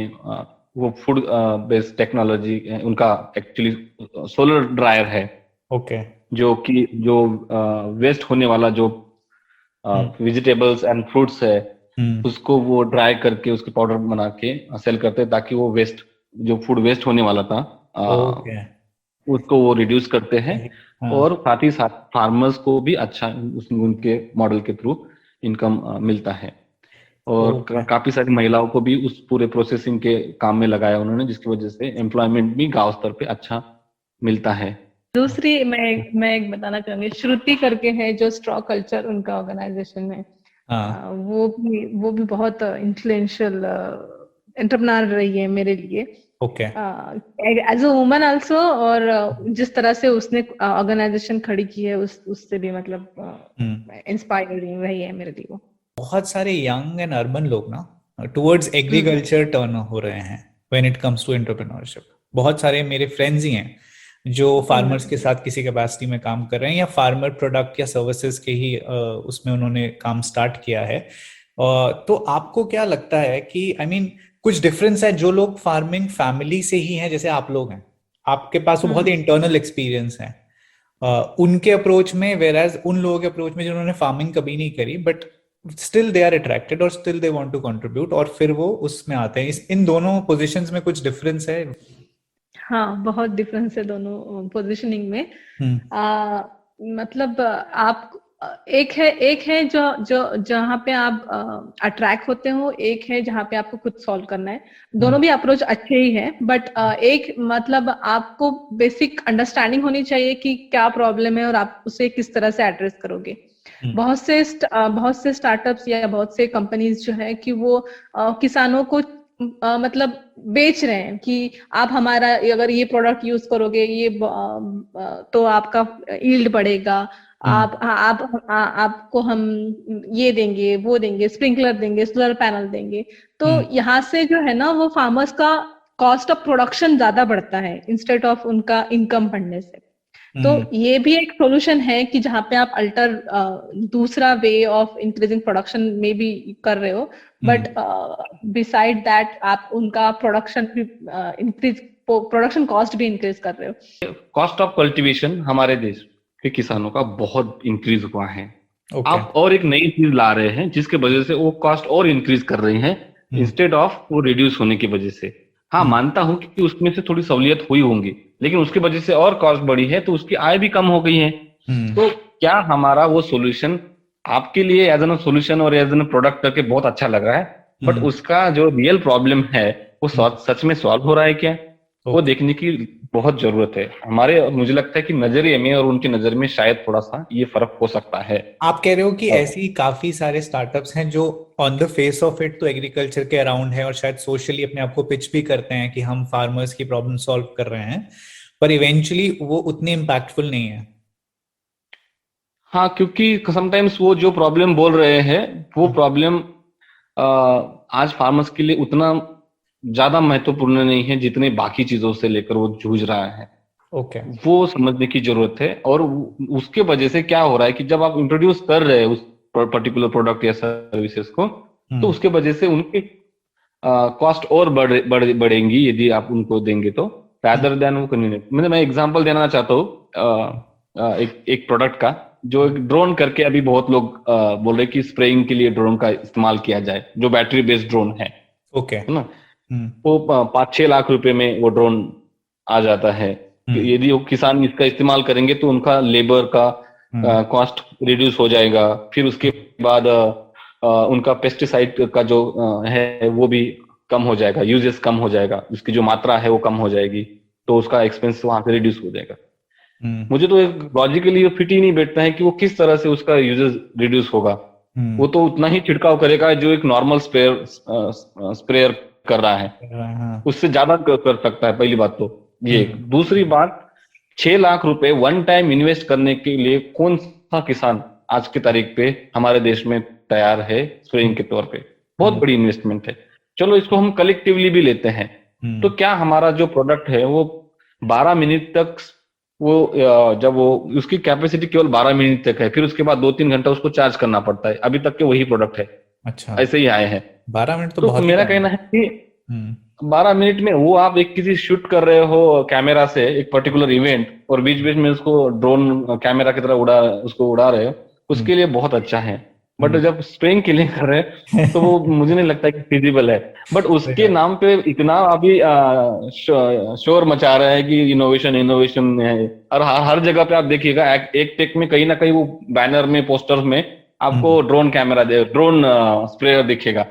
वो फूड बेस्ड टेक्नोलॉजी उनका एक्चुअली सोलर ड्रायर है, ओके। जो वेस्ट होने वाला जो वेजिटेबल्स एंड फ्रूट्स है उसको वो ड्राई करके उसके पाउडर बना के सेल करते हैं, ताकि वो वेस्ट, जो फूड वेस्ट होने वाला था ओके। उसको वो रिड्यूस करते हैं। हाँ। और साथ ही साथ फार्मर्स को भी अच्छा उनके मॉडल के थ्रू इनकम मिलता है। और ओके। काफी सारी महिलाओं को भी उस पूरे प्रोसेसिंग के काम में लगाया उन्होंने, जिसकी वजह से एम्प्लॉयमेंट भी गांव स्तर पे अच्छा मिलता है। दूसरी मैं एक बताना चाहूंगी, श्रुति करके है जो स्ट्रॉ कल्चर उनका ऑर्गेनाइजेशन है। हाँ। वो भी बहुत इन्फ्लुएंशियल एंटरप्रेन्योर रही है मेरे लिए, okay. As a woman also. और जिस तरह से उसने ऑर्गेनाइजेशन खड़ी की है उससे भी मतलब इंस्पायरिंग रही है मेरे लिए वो। बहुत सारे यंग एंड अर्बन लोग ना टुवर्ड्स एग्रीकल्चर टर्न हो रहे हैं when it comes to entrepreneurship. बहुत सारे मेरे फ्रेंड्स ही हैं जो फार्मर्स के साथ किसी कैपेसिटी में काम कर रहे हैं, या फार्मर प्रोडक्ट या सर्विसेज के ही उसमें उन्होंने काम स्टार्ट किया है। तो आपको क्या लगता है कि आई मीन कुछ डिफरेंस है? जो लोग फार्मिंग फैमिली से ही हैं, जैसे आप लोग हैं, आपके पास वो बहुत ही इंटरनल एक्सपीरियंस है उनके अप्रोच में, वेराज उन लोगों के अप्रोच में जिन्होंने फार्मिंग कभी नहीं करी but still they are attracted और still they want to contribute, और फिर वो उसमें आते हैं। इन दोनों पोजीशंस में कुछ डिफरेंस है? हाँ, बहुत डिफरेंस है दोनों पोजीशनिंग में। मतलब आप एक है जो जहाँ पे आप अट्रैक्ट होते हो, एक है जहाँ पे आपको खुद सॉल्व करना है। दोनों भी अप्रोच अच्छे ही है, बट एक मतलब आपको बेसिक अंडरस्टैंडिंग होनी चाहिए कि क्या प्रॉब्लम है और आप उसे किस तरह से एड्रेस करोगे। बहुत से स्टार्टअप्स या बहुत से कंपनीज जो है कि वो किसानों को मतलब बेच रहे हैं कि आप हमारा अगर ये प्रोडक्ट यूज करोगे ये तो आपका यील्ड बढ़ेगा, आपको हम ये देंगे, वो देंगे, स्प्रिंकलर देंगे, सोलर पैनल देंगे। तो यहाँ से जो है ना वो फार्मर्स का कॉस्ट ऑफ प्रोडक्शन ज्यादा बढ़ता है इंस्टेड ऑफ उनका इनकम बढ़ने से। तो ये भी एक सोल्यूशन है कि जहाँ पे आप दूसरा वे ऑफ इंक्रीजिंग प्रोडक्शन में भी कर रहे हो, बट बिसाइड दैट आप उनका प्रोडक्शन कॉस्ट भी इंक्रीज कर रहे हो। कॉस्ट ऑफ कल्टीवेशन हमारे देश के किसानों का बहुत इंक्रीज हुआ है। आप और एक नई चीज ला रहे हैं जिसके वजह से वो कॉस्ट और इंक्रीज कर रहे हैं इंस्टेड ऑफ वो रिड्यूस होने की वजह से। हाँ, मानता हूं कि उसमें से थोड़ी सहूलियत हुई होंगी, लेकिन उसकी वजह से और कॉस्ट बढ़ी है तो उसकी आय भी कम हो गई है। तो क्या हमारा वो सॉल्यूशन आपके लिए एज एन सॉल्यूशन और एज एन प्रोडक्ट करके बहुत अच्छा लग रहा है, बट उसका जो रियल प्रॉब्लम है वो सच में सॉल्व हो रहा है क्या, वो देखने की बहुत जरूरत है। मुझे लगता है कि नजरिए में और उनकी नजर में शायद थोड़ा सा ये फर्क हो सकता है। आप कह रहे हो कि ऐसी काफी सारे स्टार्टअप्स हैं जो on the face of it तो एग्रीकल्चर के अराउंड है और शायद सोशली अपने आप को पिच भी करते हैं कि हम फार्मर्स की प्रॉब्लम सॉल्व कर रहे हैं, पर इवेंचुअली वो उतनी इम्पैक्टफुल नहीं है। हाँ, क्योंकि समटाइम्स वो जो प्रॉब्लम बोल रहे हैं वो प्रॉब्लम आज फार्मर्स के लिए उतना ज्यादा महत्वपूर्ण नहीं है जितने बाकी चीजों से लेकर वो जूझ रहा है। ओके। वो समझने की जरूरत है। और उसके वजह से क्या हो रहा है कि जब आप इंट्रोड्यूस कर रहे हैं उस पर्टिकुलर प्रोडक्ट या सर्विसेज को, तो उसके वजह से उनकी कॉस्ट और बढ़ेंगी यदि आप उनको देंगे तो, रादर देन वो कन्वीनियंट। मैं एग्जांपल देना चाहता हूँ एक प्रोडक्ट का, जो एक ड्रोन करके अभी बहुत लोग बोल रहे हैं कि स्प्रेइंग के लिए ड्रोन का इस्तेमाल किया जाए, जो बैटरी बेस्ड ड्रोन है। ओके। है ना, वो 5-6 लाख रुपए में वो ड्रोन आ जाता है। यदि वो किसान इसका इस्तेमाल करेंगे तो उनका लेबर का कॉस्ट रिड्यूस हो जाएगा। फिर उसके बाद उनका पेस्टिसाइड का जो है वो भी कम हो जाएगा, यूजेस कम हो जाएगा, उसकी जो मात्रा है वो कम हो जाएगी, तो उसका एक्सपेंस वहां से रिड्यूस हो जाएगा। मुझे तो लॉजिकली फिट ही नहीं बैठता है कि वो किस तरह से उसका यूजेस रिड्यूस होगा। वो तो उतना ही छिड़काव करेगा जो एक नॉर्मल स्प्रेयर कर रहा है, उससे ज्यादा कर सकता है। पहली बात तो ये। दूसरी बात, 6 लाख रुपए वन टाइम इन्वेस्ट करने के लिए कौन सा किसान आज की तारीख पे हमारे देश में तैयार है स्प्रेइंग के तौर पे? बहुत बड़ी इन्वेस्टमेंट है। चलो इसको हम कलेक्टिवली भी लेते हैं, तो क्या हमारा जो प्रोडक्ट है वो 12 मिनट तक, वो जब वो उसकी कैपेसिटी केवल 12 मिनट तक है, फिर उसके बाद 2-3 घंटा उसको चार्ज करना पड़ता है, अभी तक के वही प्रोडक्ट है। अच्छा, ऐसे ही आए हैं। 12 मिनट तो तो बहुत मेरा कहना है कि 12 मिनट में वो आप एक किसी शूट कर रहे हो कैमरा से एक पर्टिकुलर इवेंट, और बीच बीच में उसको ड्रोन कैमरा की तरह उसको उड़ा रहे हो, उसके लिए बहुत अच्छा है। बट जब स्प्रेइंग के लिए कर रहे हैं तो वो मुझे नहीं लगता कि फिजिबल है। बट उसके नाम पे इतना अभी शोर मचा रहा है कि इनोवेशन इनोवेशन है, और हर जगह पे आप देखिएगा एक टेक में कहीं ना कहीं वो बैनर में पोस्टर्स में आपको ड्रोन कैमरा ड्रोन स्प्रेयर दिखेगा।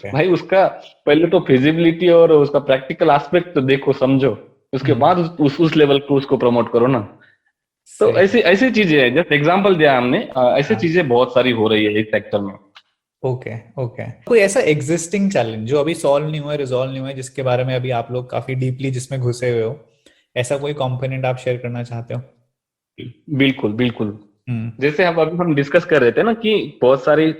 भाई उसका पहले तो फिजिबिलिटी और उसका प्रैक्टिकल एस्पेक्ट तो देखो समझो, उसके बाद उस लेवल को उसको प्रमोट करो ना। तो ऐसी ऐसी चीजें हैं, जस्ट एग्जांपल दिया हमने, ऐसी चीजें बहुत सारी हो रही है इस सेक्टर में। ओके ओके, कोई ऐसा एग्जिस्टिंग चैलेंज जो अभी सॉल्व नहीं हुआ है, रिजॉल्व नहीं हुआ है, जिसके बारे में अभी आप लोग काफी डीपली जिसमें घुसे हुए हो, ऐसा कोई कंपोनेंट आप शेयर करना चाहते हो? बिल्कुल बिल्कुल। जैसे अभी हम डिस्कस कर रहे थे ना कि बहुत सारी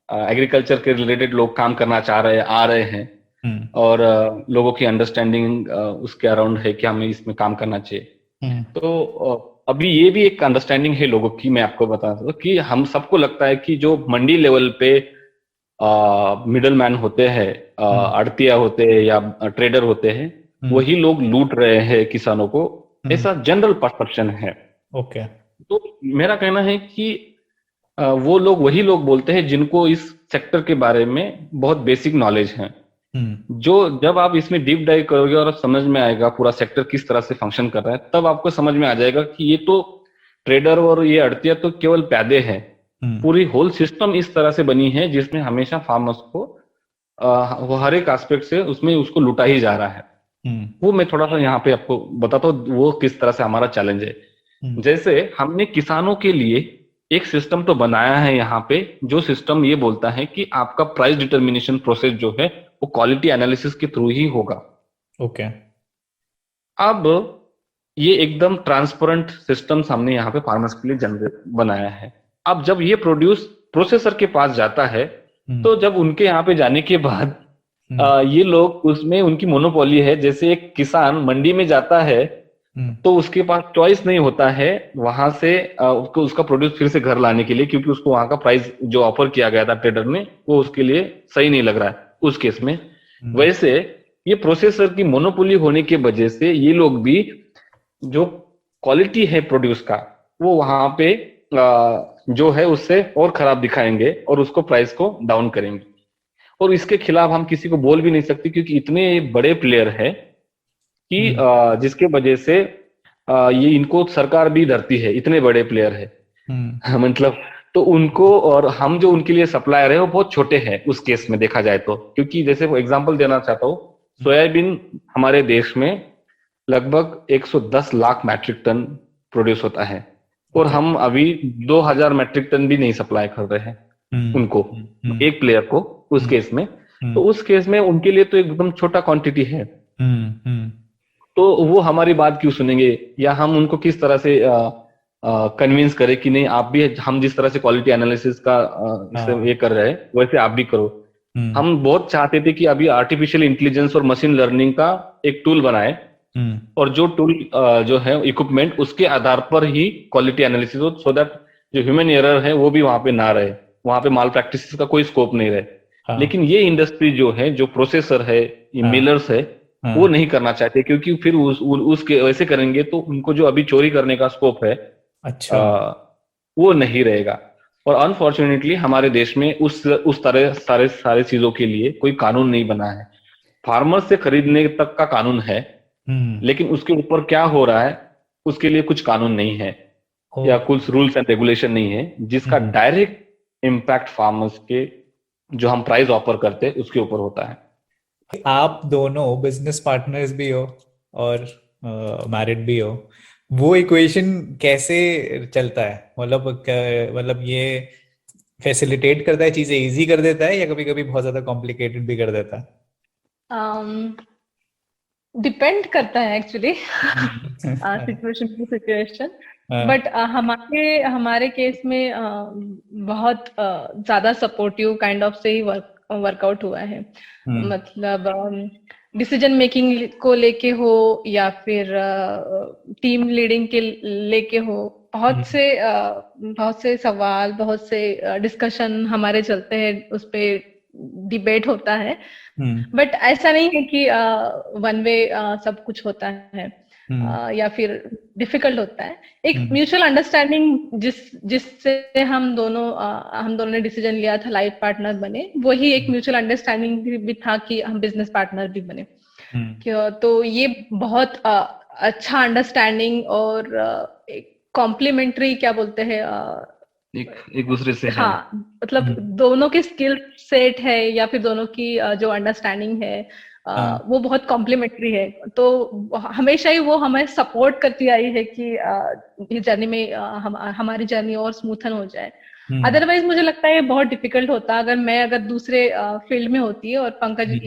एग्रीकल्चर के रिलेटेड लोग काम करना चाह रहे हैं, आ रहे हैं, और लोगों की अंडरस्टैंडिंग उसके अराउंड है कि हमें इसमें काम करना चाहिए। तो अभी ये भी एक अंडरस्टैंडिंग है लोगों की, मैं आपको बता दूं कि हम सबको लगता है कि जो मंडी लेवल पे मिडल मैन होते हैं, आड़तिया होते हैं या ट्रेडर होते हैं, वही लोग लूट रहे हैं किसानों को, ऐसा जनरल परसेप्शन है। ओके। तो मेरा कहना है कि वो लोग वही लोग बोलते हैं जिनको इस सेक्टर के बारे में बहुत बेसिक नॉलेज है। जो जब आप इसमें डीप डाइव करोगे और समझ में आएगा पूरा सेक्टर किस तरह से फंक्शन कर रहा है, तब आपको समझ में आ जाएगा कि ये तो ट्रेडर और ये अड़तिया तो केवल प्यादे हैं, पूरी होल सिस्टम इस तरह से बनी है जिसमें हमेशा फार्मर्स को वो हर एक एस्पेक्ट से उसमें उसको लुटा ही जा रहा है। वो मैं थोड़ा सा यहाँ पे आपको बताता हूँ वो किस तरह से हमारा चैलेंज है। जैसे हमने किसानों के लिए एक सिस्टम तो बनाया है यहाँ पे, जो सिस्टम ये बोलता है कि आपका प्राइस डिटर्मिनेशन प्रोसेस जो है वो क्वालिटी एनालिसिस के थ्रू ही होगा। ओके। अब ये एकदम ट्रांसपेरेंट सिस्टम हमने यहाँ पे फार्मर्स के लिए जनरेट बनाया है। अब जब ये प्रोड्यूस प्रोसेसर के पास जाता है, तो जब उनके यहाँ पे जाने के बाद ये लोग उसमें उनकी मोनोपोली है। जैसे एक किसान मंडी में जाता है तो उसके पास चॉइस नहीं होता है वहां से उसको उसका प्रोड्यूस फिर से घर लाने के लिए, क्योंकि उसको वहां का प्राइस जो ऑफर किया गया था ट्रेडर ने वो उसके लिए सही नहीं लग रहा है उस केस में। वैसे ये प्रोसेसर की मोनोपोली होने की वजह से ये लोग भी जो क्वालिटी है प्रोड्यूस का वो वहां पे जो है उससे और खराब दिखाएंगे और उसको प्राइस को डाउन करेंगे। और इसके खिलाफ हम किसी को बोल भी नहीं सकते, क्योंकि इतने बड़े प्लेयर है कि जिसके वजह से ये इनको सरकार भी डरती है, इतने बड़े प्लेयर है। मतलब तो उनको और हम जो उनके लिए सप्लायर है वो बहुत छोटे हैं उस केस में देखा जाए तो। क्योंकि जैसे वो एग्जांपल देना चाहता हूँ, सोयाबीन हमारे देश में लगभग 110 लाख मैट्रिक टन प्रोड्यूस होता है, और हम अभी 2000 मैट्रिक टन भी नहीं सप्लाई कर रहे हैं उनको, एक प्लेयर को उस केस में। तो उस केस में उनके लिए तो एकदम छोटा क्वांटिटी है। तो वो हमारी बात क्यों सुनेंगे, या हम उनको किस तरह से कन्विंस करें कि नहीं आप भी, हम जिस तरह से क्वालिटी एनालिसिस का ये कर रहे हैं वैसे आप भी करो। हम बहुत चाहते थे कि अभी आर्टिफिशियल इंटेलिजेंस और मशीन लर्निंग का एक टूल बनाए, और जो टूल जो है इक्विपमेंट उसके आधार पर ही क्वालिटी एनालिसिस हो, सो दैट जो ह्यूमन एरर है वो भी वहां पे ना रहे, वहां पे माल प्रैक्टिस का कोई स्कोप नहीं रहे। लेकिन ये इंडस्ट्री जो है, जो प्रोसेसर है, मिलर्स है, वो नहीं करना चाहते, क्योंकि फिर उसके वैसे करेंगे तो उनको जो अभी चोरी करने का स्कोप है अच्छा वो नहीं रहेगा। और अनफॉर्चुनेटली हमारे देश में उस तरह सारे चीजों के लिए कोई कानून नहीं बना है। फार्मर से खरीदने तक का कानून है, लेकिन उसके ऊपर क्या हो रहा है उसके लिए कुछ कानून नहीं है, या कुछ रूल्स एंड रेगुलेशन नहीं है जिसका डायरेक्ट इम्पैक्ट फार्मर्स के जो हम प्राइस ऑफर करते हैं उसके ऊपर होता है। आप दोनों बिजनेस पार्टनर्स भी हो और मैरिड भी हो, वो इक्वेशन कैसे चलता है? मतलब ये फैसिलिटेट करता है, चीजें इजी कर देता है, या कभी कभी बहुत ज्यादा कॉम्प्लिकेटेड भी कर देता है? डिपेंड करता है actually situation to situation. But हमारे केस में बहुत ज्यादा सपोर्टिव काइंड ऑफ से ही वर्कआउट हुआ है। मतलब डिसीजन मेकिंग को लेके हो या फिर टीम लीडिंग के लेके हो, बहुत से सवाल, बहुत से डिस्कशन हमारे चलते हैं उस पे डिबेट होता है, बट ऐसा नहीं है कि वन वे सब कुछ होता है या फिर डिफिकल्ट होता है। एक म्यूचुअल अंडरस्टैंडिंग जिससे हम दोनों ने डिसीजन लिया था लाइफ पार्टनर बने, वही एक म्यूचुअल अंडरस्टैंडिंग भी था कि हम बिजनेस पार्टनर भी बने। तो ये बहुत अच्छा अंडरस्टैंडिंग और कॉम्प्लीमेंट्री क्या बोलते हैं, एक दूसरे से है। हाँ, मतलब दोनों के स्किल सेट है या फिर दोनों की जो अंडरस्टैंडिंग है वो बहुत कॉम्प्लीमेंट्री है। तो हमेशा ही वो हमें सपोर्ट करती आई है कि इस जर्नी में हमारी जर्नी और स्मूथन हो जाए। अदरवाइज मुझे लगता है बहुत डिफिकल्ट होता अगर दूसरे फील्ड में होती है और पंकज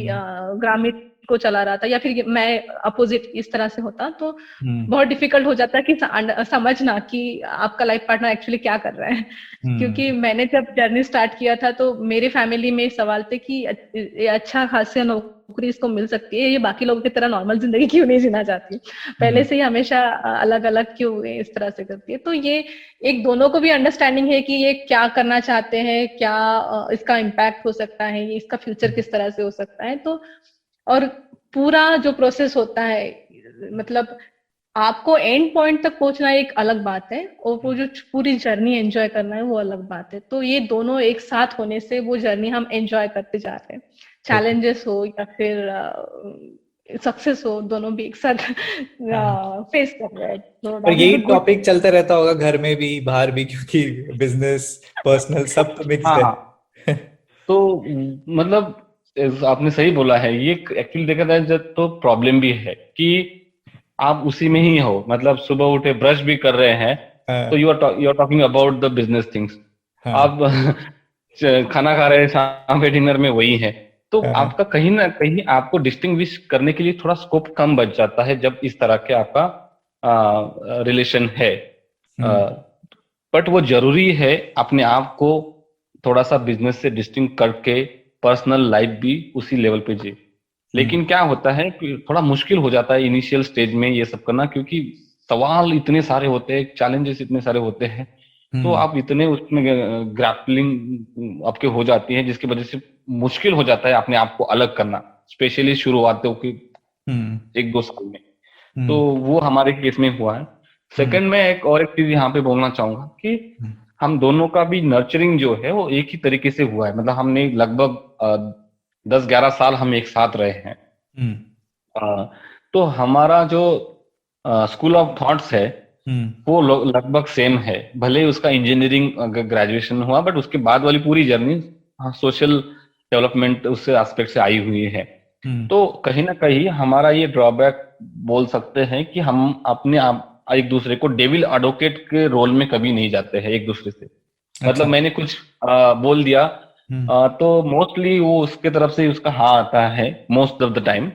ग्रामीण को चला रहा था या फिर मैं अपोजिट इस तरह से होता, तो बहुत डिफिकल्ट हो जाता है कि समझना कि आपका लाइफ पार्टनर एक्चुअली क्या कर रहा है। क्योंकि मैंने जब जर्नी स्टार्ट किया था तो मेरे फैमिली में सवाल थे कि अच्छा खासा नौकरी इसको मिल सकती है, ये बाकी लोगों की तरह नॉर्मल जिंदगी क्यों नहीं जीना चाहती, पहले से ही हमेशा अलग अलग क्यों इस तरह से करती है। तो ये एक दोनों को भी अंडरस्टैंडिंग है कि ये क्या करना चाहते हैं, क्या इसका इम्पैक्ट हो सकता है, ये इसका फ्यूचर किस तरह से हो सकता है। तो और पूरा जो प्रोसेस होता है, मतलब आपको एंड पॉइंट तक पहुंचना एक अलग बात है और वो जो पूरी जर्नी एंजॉय करना है वो अलग बात है। तो ये दोनों एक साथ होने से वो जर्नी हम एंजॉय करते जा रहे हैं, चैलेंजेस हो या फिर सक्सेस हो, दोनों भी एक साथ फेस कर रहे हैं। और यही टॉपिक चलता रहता होगा घर में भी बाहर भी, क्योंकि बिजनेस पर्सनल सब तो मिक्स है। तो मतलब आपने सही बोला है, ये एक्चुअली देखा जाए जब तो प्रॉब्लम भी है कि आप उसी में ही हो, मतलब सुबह उठे ब्रश भी कर रहे हैं तो you are talking about the business things. आप खाना खा रहे हैं शाम के डिनर में वही है, तो आपका कहीं ना कहीं आपको डिस्टिंग्विश करने के लिए थोड़ा स्कोप कम बच जाता है जब इस तरह के आपका रिलेशन है। बट वो जरूरी है अपने आप को थोड़ा सा बिजनेस से डिस्टिंग करके पर्सनल लाइफ भी उसी लेवल पे जी। लेकिन क्या होता है कि थोड़ा मुश्किल हो जाता है इनिशियल स्टेज में ये सब करना, क्योंकि सवाल इतने सारे होते हैं, चैलेंजेस इतने सारे होते हैं, तो आप इतने उसमें ग्रैपलिंग आपके हो जाती है जिसकी वजह से मुश्किल हो जाता है अपने आप को अलग करना, स्पेशली शुरुआतों के 1-2 साल में। तो वो हमारे केस में हुआ है। सेकंड में एक चीज यहाँ पे बोलना चाहूंगा कि हम दोनों का भी नर्चरिंग जो है वो एक ही तरीके से हुआ है। मतलब हमने लगभग 10-11 साल हम एक साथ रहे हैं। तो हमारा जो स्कूल ऑफ थॉट्स है वो लगभग सेम है, भले ही उसका इंजीनियरिंग ग्रेजुएशन हुआ, बट उसके बाद वाली पूरी जर्नी सोशल डेवलपमेंट उससे एस्पेक्ट से आई हुई है। तो कहीं ना कहीं हमारा ये ड्रॉबैक बोल सकते हैं कि हम अपने आप एक दूसरे को डेविल एडवोकेट के रोल में कभी नहीं जाते हैं एक दूसरे से। मतलब मैंने कुछ बोल दिया तो मोस्टली वो उसके तरफ से उसका हाँ आता है मोस्ट ऑफ द टाइम।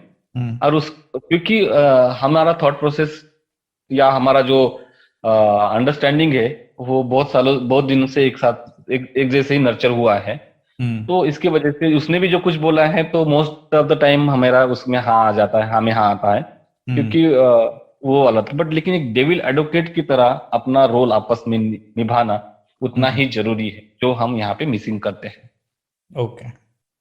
और क्योंकि हमारा थॉट प्रोसेस या हमारा जो अंडरस्टैंडिंग है वो बहुत दिनों से एक साथ एक जैसे ही नर्चर हुआ है। तो इसकी वजह से उसने भी जो कुछ बोला है तो मोस्ट ऑफ द टाइम हमारा उसमें हाँ आ जाता है, हमें हाँ आता है, क्योंकि वो वाला था। बट लेकिन एक डेविल एडवोकेट की तरह अपना रोल आपस में निभाना उतना ही जरूरी है जो हम यहाँ पे मिसिंग करते हैं।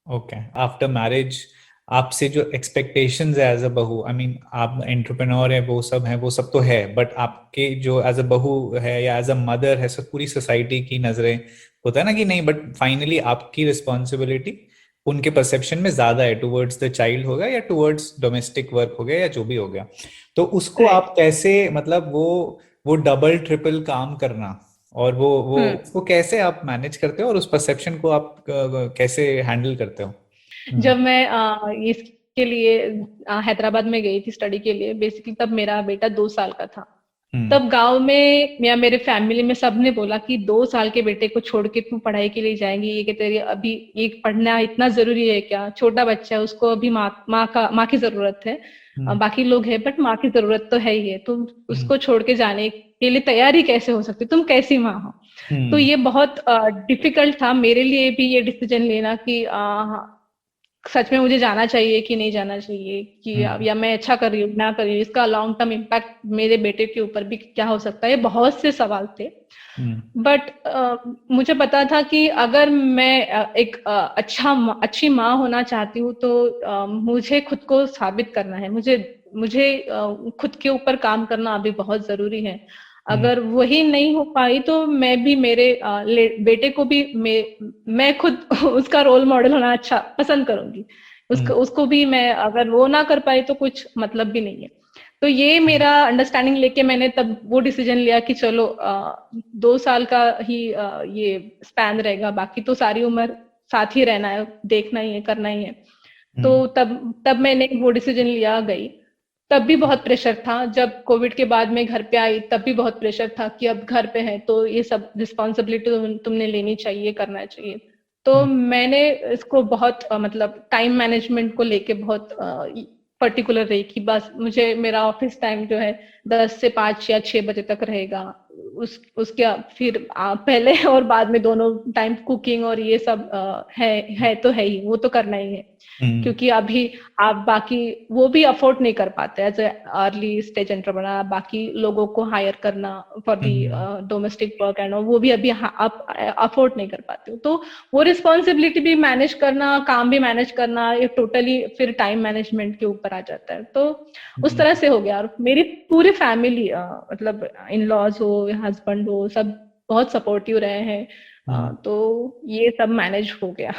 ओके आफ्टर मैरिज आपसे जो एक्सपेक्टेशंस है एज अ बहू, आई मीन आप एंटरप्रेन्योर है, वो सब तो है, बट आपके जो एज अ बहू है या एज अ मदर है, सब पूरी सोसाइटी की नजरें होता है ना कि नहीं, बट फाइनली आपकी रिस्पॉन्सिबिलिटी उनके परसेप्शन में ज्यादा है टुवर्ड्स द चाइल्ड होगा या टुवर्ड्स डोमेस्टिक वर्क हो गया या जो भी हो गया। तो उसको आप कैसे, मतलब वो डबल ट्रिपल काम करना और वो उसको कैसे आप मैनेज करते हो और उस परसेप्शन को आप कैसे हैंडल करते हो? जब मैं इसके लिए हैदराबाद में गई थी स्टडी के लिए, बेसिकली तब मेरा बेटा 2 साल का था। तब गांव में या मेरे फैमिली में सबने बोला कि 2 साल के बेटे को छोड़ के तू पढ़ाई के लिए जाएंगी, ये कि तेरी अभी ये पढ़ना इतना जरूरी है क्या, छोटा बच्चा है, उसको अभी माँ की जरूरत है, बाकी लोग है बट माँ की जरूरत तो है ही है, तो उसको छोड़ के जाने के लिए तैयारी कैसे हो सकती, तुम कैसी माँ हो। तो ये बहुत डिफिकल्ट था मेरे लिए भी ये डिसीजन लेना कि सच में मुझे जाना चाहिए कि नहीं जाना चाहिए, कि या मैं अच्छा कर रही हूँ ना कर रही हूँ, इसका लॉन्ग टर्म इम्पैक्ट मेरे बेटे के ऊपर भी क्या हो सकता है, बहुत से सवाल थे। बट मुझे पता था कि अगर मैं एक अच्छी माँ होना चाहती हूँ तो मुझे खुद को साबित करना है, मुझे खुद के ऊपर काम करना अभी बहुत जरूरी है। अगर वही नहीं हो पाई तो मैं भी मेरे बेटे को भी मैं खुद उसका रोल मॉडल होना अच्छा पसंद करूंगी। उसको भी मैं अगर वो ना कर पाई तो कुछ मतलब भी नहीं है। तो ये मेरा अंडरस्टैंडिंग लेके मैंने तब वो डिसीजन लिया कि चलो 2 साल का ही ये स्पैन रहेगा, बाकी तो सारी उम्र साथ ही रहना है, देखना ही है, करना ही है। तो तब मैंने वो डिसीजन लिया, गई। तब भी बहुत प्रेशर था, जब कोविड के बाद में घर पे आई तब भी बहुत प्रेशर था कि अब घर पे है तो ये सब रिस्पॉन्सिबिलिटी तुमने लेनी चाहिए, करना चाहिए। तो मैंने इसको बहुत मतलब टाइम मैनेजमेंट को लेके बहुत पर्टिकुलर रही कि बस मुझे मेरा ऑफिस टाइम जो है 10 से 5 या 6 बजे तक रहेगा। उसके फिर पहले और बाद में दोनों टाइम कुकिंग और ये सब है तो है ही, वो तो करना ही है। क्योंकि अभी आप बाकी वो भी अफोर्ड नहीं कर पाते एज अर्ली स्टेज एंटरप्रेन्योर, बाकी लोगों को हायर करना for the domestic work and वो भी अभी आप अफोर्ड नहीं कर पाते हो। तो वो रिस्पॉन्सिबिलिटी भी मैनेज करना, काम भी मैनेज करना, ये टोटली फिर टाइम मैनेजमेंट के ऊपर आ जाता है। तो उस तरह से हो गया। और मेरी पूरी फैमिली मतलब इन लॉज हो, हस्बैंड हो, सब बहुत सपोर्टिव रहे हैं। तो ये सब मैनेज हो गया।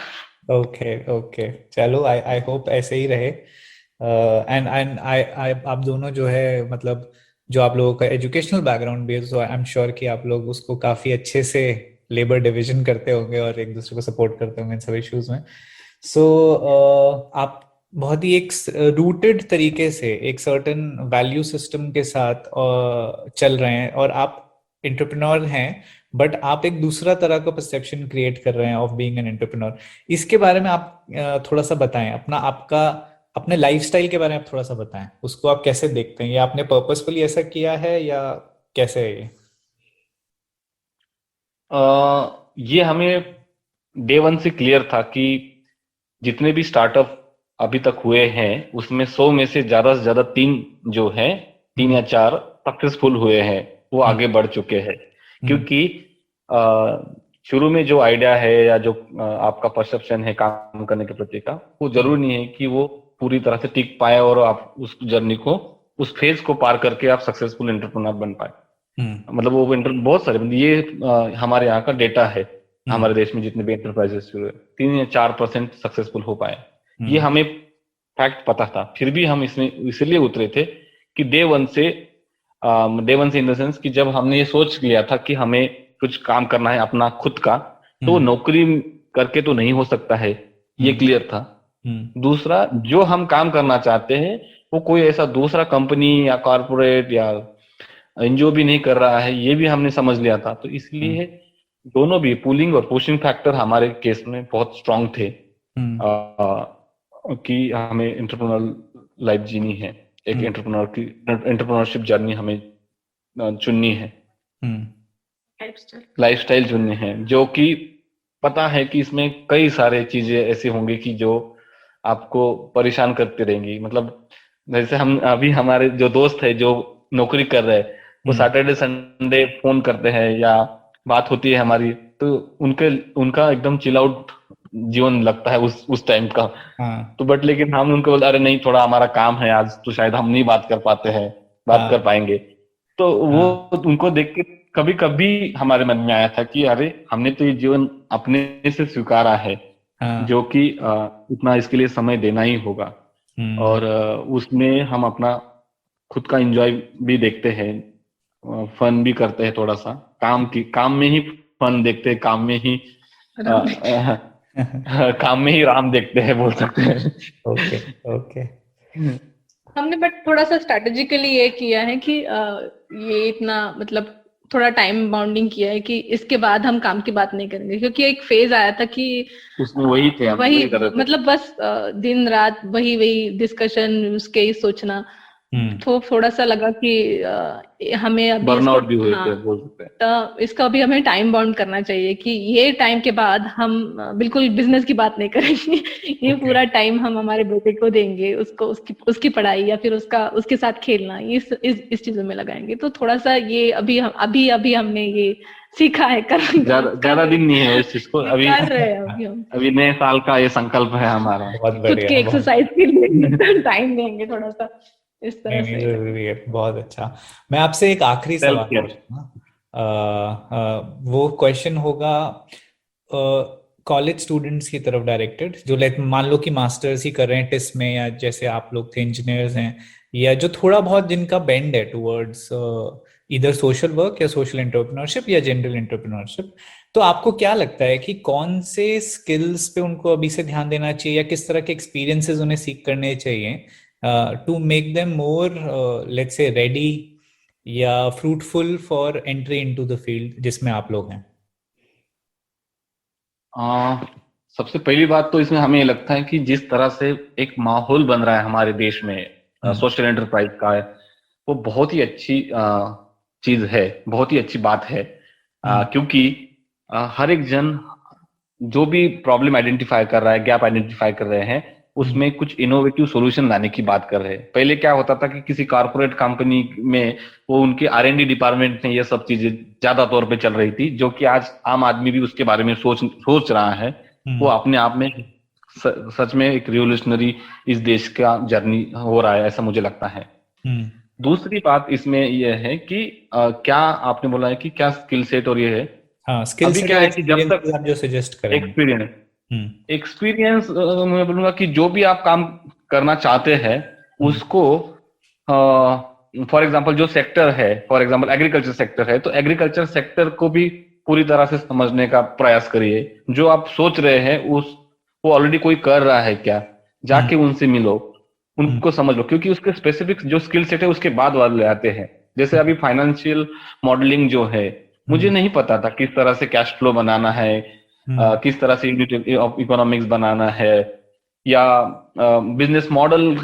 ओके चलो, आई होप ऐसे ही रहे। एंड आई आप दोनों जो है मतलब जो आप लोगों का एजुकेशनल बैकग्राउंड भी है, तो आई एम श्योर कि आप लोग उसको काफी अच्छे से लेबर डिवीजन करते होंगे और एक दूसरे को सपोर्ट करते होंगे इन सब इश्यूज में। सो आप बहुत ही एक रूटेड तरीके से एक सर्टेन वैल्यू सिस्टम के साथ चल रहे हैं, और आप एंटरप्रेन्योर हैं, बट आप एक दूसरा तरह का परसेप्शन क्रिएट कर रहे हैं ऑफ बीइंग एन एंटरप्रेन्योर। इसके बारे में आप थोड़ा सा बताएं, अपने लाइफस्टाइल के बारे में आप थोड़ा सा बताएं, उसको आप कैसे देखते हैं, या आपने पर्पसफुली ऐसा किया है या कैसे है ये? ये हमें डे वन से क्लियर था कि जितने भी स्टार्टअप अभी तक हुए हैं उसमें 100 में से ज्यादा 3 जो है, 3 या 4 सक्सेसफुल हुए हैं, वो आगे बढ़ चुके हैं। क्योंकि शुरू में जो आइडिया है या जो आपका परसेप्शन है काम करने के प्रति का, वो जरूरी नहीं है कि वो पूरी तरह से टिक पाए और आप उस जर्नी को, उस फेज को पार करके आप सक्सेसफुल एंटरप्रेन्योर बन पाए। मतलब वो बहुत सारे, ये हमारे यहाँ का डेटा है, हमारे देश में जितने भी एंटरप्राइजेस शुरू है 3 या 4% सक्सेसफुल हो पाए। ये हमें फैक्ट पता था, फिर भी हम इसमें इसलिए उतरे थे कि डे वन से इन द सेंस कि जब हमने ये सोच लिया था कि हमें कुछ काम करना है अपना खुद का, तो नौकरी करके तो नहीं हो सकता है, ये क्लियर था। दूसरा, जो हम काम करना चाहते हैं वो कोई ऐसा दूसरा कंपनी या कॉर्पोरेट या एनजीओ भी नहीं कर रहा है, ये भी हमने समझ लिया था। तो इसलिए दोनों भी पुलिंग और पुशिंग फैक्टर हमारे केस में बहुत स्ट्रांग थे कि हमें एंटरप्रेन्योर लाइफ जीनी है, एक एंटरप्रेन्योरशिप जर्नी हमें चुननी है, लाइफस्टाइल चुननी है, जो कि पता है कि इसमें कई सारे चीजें ऐसी होंगी कि जो आपको परेशान करती रहेंगी। मतलब जैसे हम अभी हमारे जो दोस्त है जो नौकरी कर रहे हैं, वो सैटरडे संडे फोन करते हैं या बात होती है हमारी, तो उनका एकदम चिल आउट जीवन लगता है उस टाइम का। तो बट लेकिन हम उनको बोलते अरे नहीं, थोड़ा हमारा काम है आज, तो शायद हम नहीं बात कर पाते हैं, बात कर पाएंगे। तो वो उनको देख के कभी कभी हमारे मन में आया था कि अरे हमने तो ये जीवन अपने से स्वीकारा है, जो कि उतना इसके लिए समय देना ही होगा, और उसमें हम अपना खुद का एंजॉय भी देखते हैं, फन भी करते हैं, थोड़ा सा काम में ही फन देखते हैं, काम में ही काम में ही राम देखते हैं, बोल सकते हैं। ओके हमने बट थोड़ा सा स्ट्रेटेजिकली ये किया है कि ये इतना मतलब थोड़ा टाइम बाउंडिंग किया है कि इसके बाद हम काम की बात नहीं करेंगे, क्योंकि एक फेज आया था कि उसमें वही मतलब बस दिन रात वही डिस्कशन, उसके ही सोचना। तो थोड़ा सा लगा कि हमें अभी बर्नआउट भी हुए हाँ, थे बोल सकते हैं। तो इसका भी हमें टाइम बाउंड करना चाहिए कि ये टाइम के बाद हम बिल्कुल बिजनेस की बात नहीं करेंगे। ये पूरा टाइम हम हमारे बेटे को देंगे, उसको उसकी पढ़ाई या फिर उसके साथ खेलना, इस चीजों में लगाएंगे। तो थोड़ा सा ये अभी हमने ये सीखा है ज्यादा दिन नहीं है इस चीज को अभी। कर रहे हैं अभी हम अभी नए साल का ये संकल्प है हमारा। बहुत खुद बढ़िया, के एक्सरसाइज के लिए टाइम देंगे थोड़ा सा, इस तरह नहीं से। जरूरी है, बहुत अच्छा। मैं आपसे एक आखिरी सेल्फ सवाल केयर। पूछूंगा, वो क्वेश्चन होगा कॉलेज स्टूडेंट्स की तरफ डायरेक्टेड, जो लाइक मान लो कि मास्टर्स ही कर रहे हैं टिस में, या जैसे आप लोग थे इंजीनियर्स हैं, या जो थोड़ा बहुत जिनका बेंड है टुवर्ड्स इधर सोशल वर्क या सोशल एंटरप्रेन्योरशिप या जनरल एंटरप्रेन्योरशिप। तो आपको क्या लगता है कि कौन से स्किल्स पे उनको अभी से ध्यान देना चाहिए, या किस तरह के एक्सपीरियंसेस उन्हें सीख करने चाहिए to make them more let's say ready या fruitful for entry into the field जिसमें आप लोग हैं? सबसे पहली बात तो इसमें हमें ये लगता है कि जिस तरह से एक माहौल बन रहा है हमारे देश में सोशल एंटरप्राइज का है, वो बहुत ही अच्छी चीज है, बहुत ही अच्छी बात है। क्योंकि हर एक जन जो भी प्रॉब्लम आइडेंटिफाई कर रहा है, गैप आइडेंटिफाई कर रहे हैं, उसमें कुछ इनोवेटिव सॉल्यूशन लाने की बात कर रहे हैं। पहले क्या होता था कि किसी कॉर्पोरेट कंपनी में वो उनके R&D डिपार्टमेंट में ये सब चीजें ज्यादा तौर पे चल रही थी, जो कि आज आम आदमी भी उसके बारे में सोच रहा है। वो अपने आप में सच में एक रिवोल्यूशनरी इस देश का जर्नी हो रहा है, ऐसा मुझे लगता है। दूसरी बात इसमें यह है कि क्या आपने बोला है कि क्या स्किल सेट और ये है, अभी क्या है कि जब तक आप जो सजेस्ट करेंगे एक्सपीरियंस मैं बोलूंगा कि जो भी आप काम करना चाहते हैं उसको, फॉर एग्जांपल जो सेक्टर है, फॉर एग्जांपल एग्रीकल्चर सेक्टर है, तो एग्रीकल्चर सेक्टर को भी पूरी तरह से समझने का प्रयास करिए। जो आप सोच रहे हैं वो ऑलरेडी कोई कर रहा है क्या, जाके उनसे मिलो, उनको समझ लो, क्योंकि उसके स्पेसिफिक जो स्किल सेट है उसके बाद वाले आते हैं। जैसे अभी फाइनेंशियल मॉडलिंग जो है, मुझे नहीं पता था किस तरह से कैश फ्लो बनाना है, किस तरह से यूनिट ऑफ इकोनॉमिक्स बनाना है, या बिजनेस मॉडल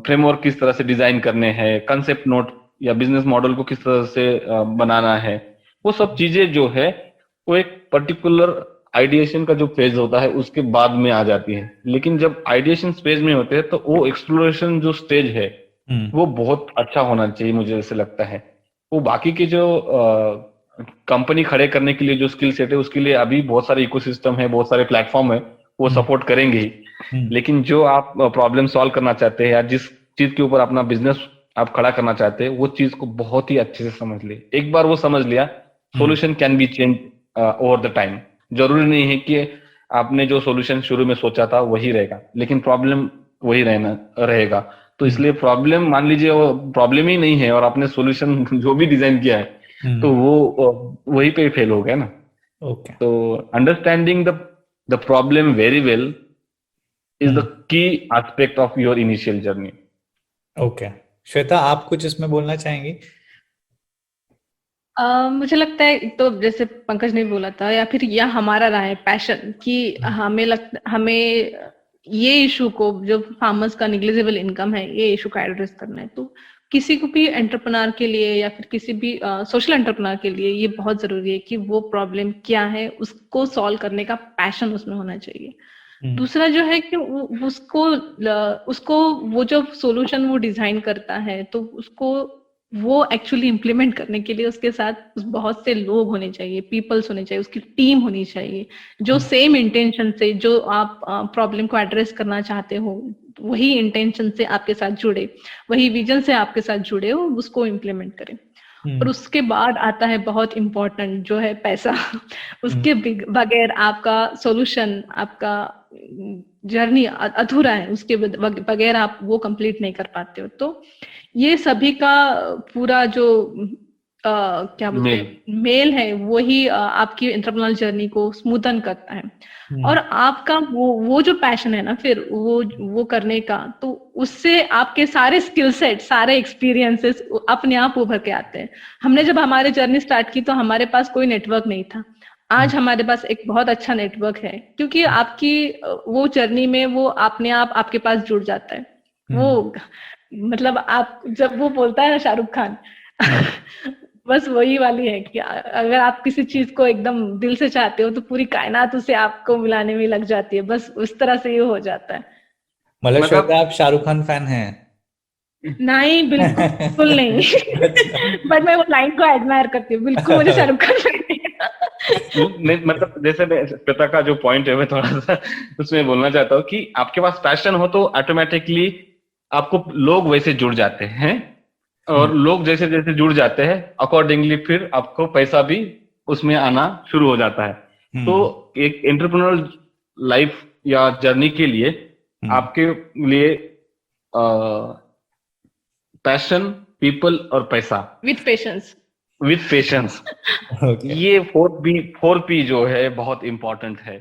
फ्रेमवर्क किस तरह से डिजाइन करने हैं, कंसेप्ट नोट या बिजनेस मॉडल को किस तरह से बनाना है। वो सब चीजें जो है वो एक पर्टिकुलर आइडिएशन का जो फेज होता है उसके बाद में आ जाती है। लेकिन जब आइडिएशन स्टेज में होते हैं तो वो एक्सप्लोरेशन जो स्टेज है वो बहुत अच्छा होना चाहिए, मुझे ऐसे लगता है। वो बाकी के जो कंपनी खड़े करने के लिए जो स्किल सेट है उसके लिए अभी बहुत सारे इकोसिस्टम है, बहुत सारे प्लेटफॉर्म है, वो सपोर्ट करेंगे ही। लेकिन जो आप प्रॉब्लम सॉल्व करना चाहते हैं या जिस चीज के ऊपर अपना बिजनेस आप खड़ा करना चाहते हैं, वो चीज को बहुत ही अच्छे से समझ ले। एक बार वो समझ लिया, solution can be change over the time. जरूरी नहीं है कि आपने जो सॉल्यूशन शुरू में सोचा था वही रहेगा, लेकिन प्रॉब्लम वही रहेगा। तो इसलिए प्रॉब्लम मान लीजिए वो प्रॉब्लम ही नहीं है और आपने सॉल्यूशन जो भी डिजाइन किया है तो वो वही पे फेल हो गया ना। तो understanding the problem very well is the key aspect of your initial journey. Okay, Shweta आप कुछ इसमें बोलना चाहेंगी? मुझे लगता है तो जैसे पंकज ने बोला था, या फिर यह हमारा रहा है पैशन कि हमें ये इशू को, जो फार्मर्स का निग्लिजिबल इनकम है, ये इशू का एड्रेस करना है। तो किसी को भी एंटरप्रेन्योर के लिए या फिर किसी भी सोशल एंटरप्रेन्योर के लिए ये बहुत जरूरी है कि वो प्रॉब्लम क्या है उसको सॉल्व करने का पैशन उसमें होना चाहिए। दूसरा जो है कि उसको वो जो सॉल्यूशन वो डिजाइन करता है तो उसको वो एक्चुअली इम्प्लीमेंट करने के लिए उसके साथ बहुत से लोग होने चाहिए, पीपल्स होने चाहिए, उसकी टीम होनी चाहिए जो सेम इंटेंशन से, जो आप प्रॉब्लम को एड्रेस करना चाहते हो वही इंटेंशन से आपके साथ जुड़े, वही विजन से आपके साथ जुड़े हो, उसको इम्प्लीमेंट करें। और उसके बाद आता है बहुत इम्पोर्टेंट जो है पैसा। उसके बगैर आपका सॉल्यूशन, आपका जर्नी अधूरा है, उसके बगैर आप वो कंप्लीट नहीं कर पाते हो। तो ये सभी का पूरा जो क्या बोलते हैं मेल है, वही आपकी एंटरप्रेन्योरल जर्नी को स्मूथन करता है। और आपका वो जो पैशन है ना फिर वो करने का, तो उससे आपके सारे स्किल सेट, सारे एक्सपीरियंसेस अपने आप उभर के आते हैं। हमने जब हमारे जर्नी स्टार्ट की तो हमारे पास कोई नेटवर्क नहीं था, आज हमारे पास एक बहुत अच्छा नेटवर्क है, क्योंकि आपकी वो जर्नी में वो अपने आप आपके पास जुड़ जाता है। वो मतलब आप जब वो बोलता है ना शाहरुख खान बस वही वाली है कि अगर आप किसी चीज को एकदम दिल से चाहते हो तो पूरी कायनात उसे आपको मिलाने में लग जाती है, बस उस तरह से ये हो जाता है। मतलब मतलब श्वेता आप शाहरुख खान फैन हैं? नहीं, बिल्कुल नहीं। अच्छा। बट मैं वो लाइन को एडमायर करती हूँ, बिल्कुल मुझे शाहरुख खान नहीं है। नहीं, मतलब जैसे श्वेता का जो पॉइंट है मैं थोड़ा सा उसमें बोलना चाहता हूँ कि आपके पास पैशन हो तो ऑटोमेटिकली आपको लोग वैसे जुड़ जाते हैं, और लोग जैसे जैसे जुड़ जाते हैं अकॉर्डिंगली फिर आपको पैसा भी उसमें आना शुरू हो जाता है। तो हम्म। एक एंटरप्रेन्योरल लाइफ या जर्नी के लिए आपके लिए पैशन, पीपल और पैसा with patience. With patience, okay. ये 4P जो है बहुत इंपॉर्टेंट है।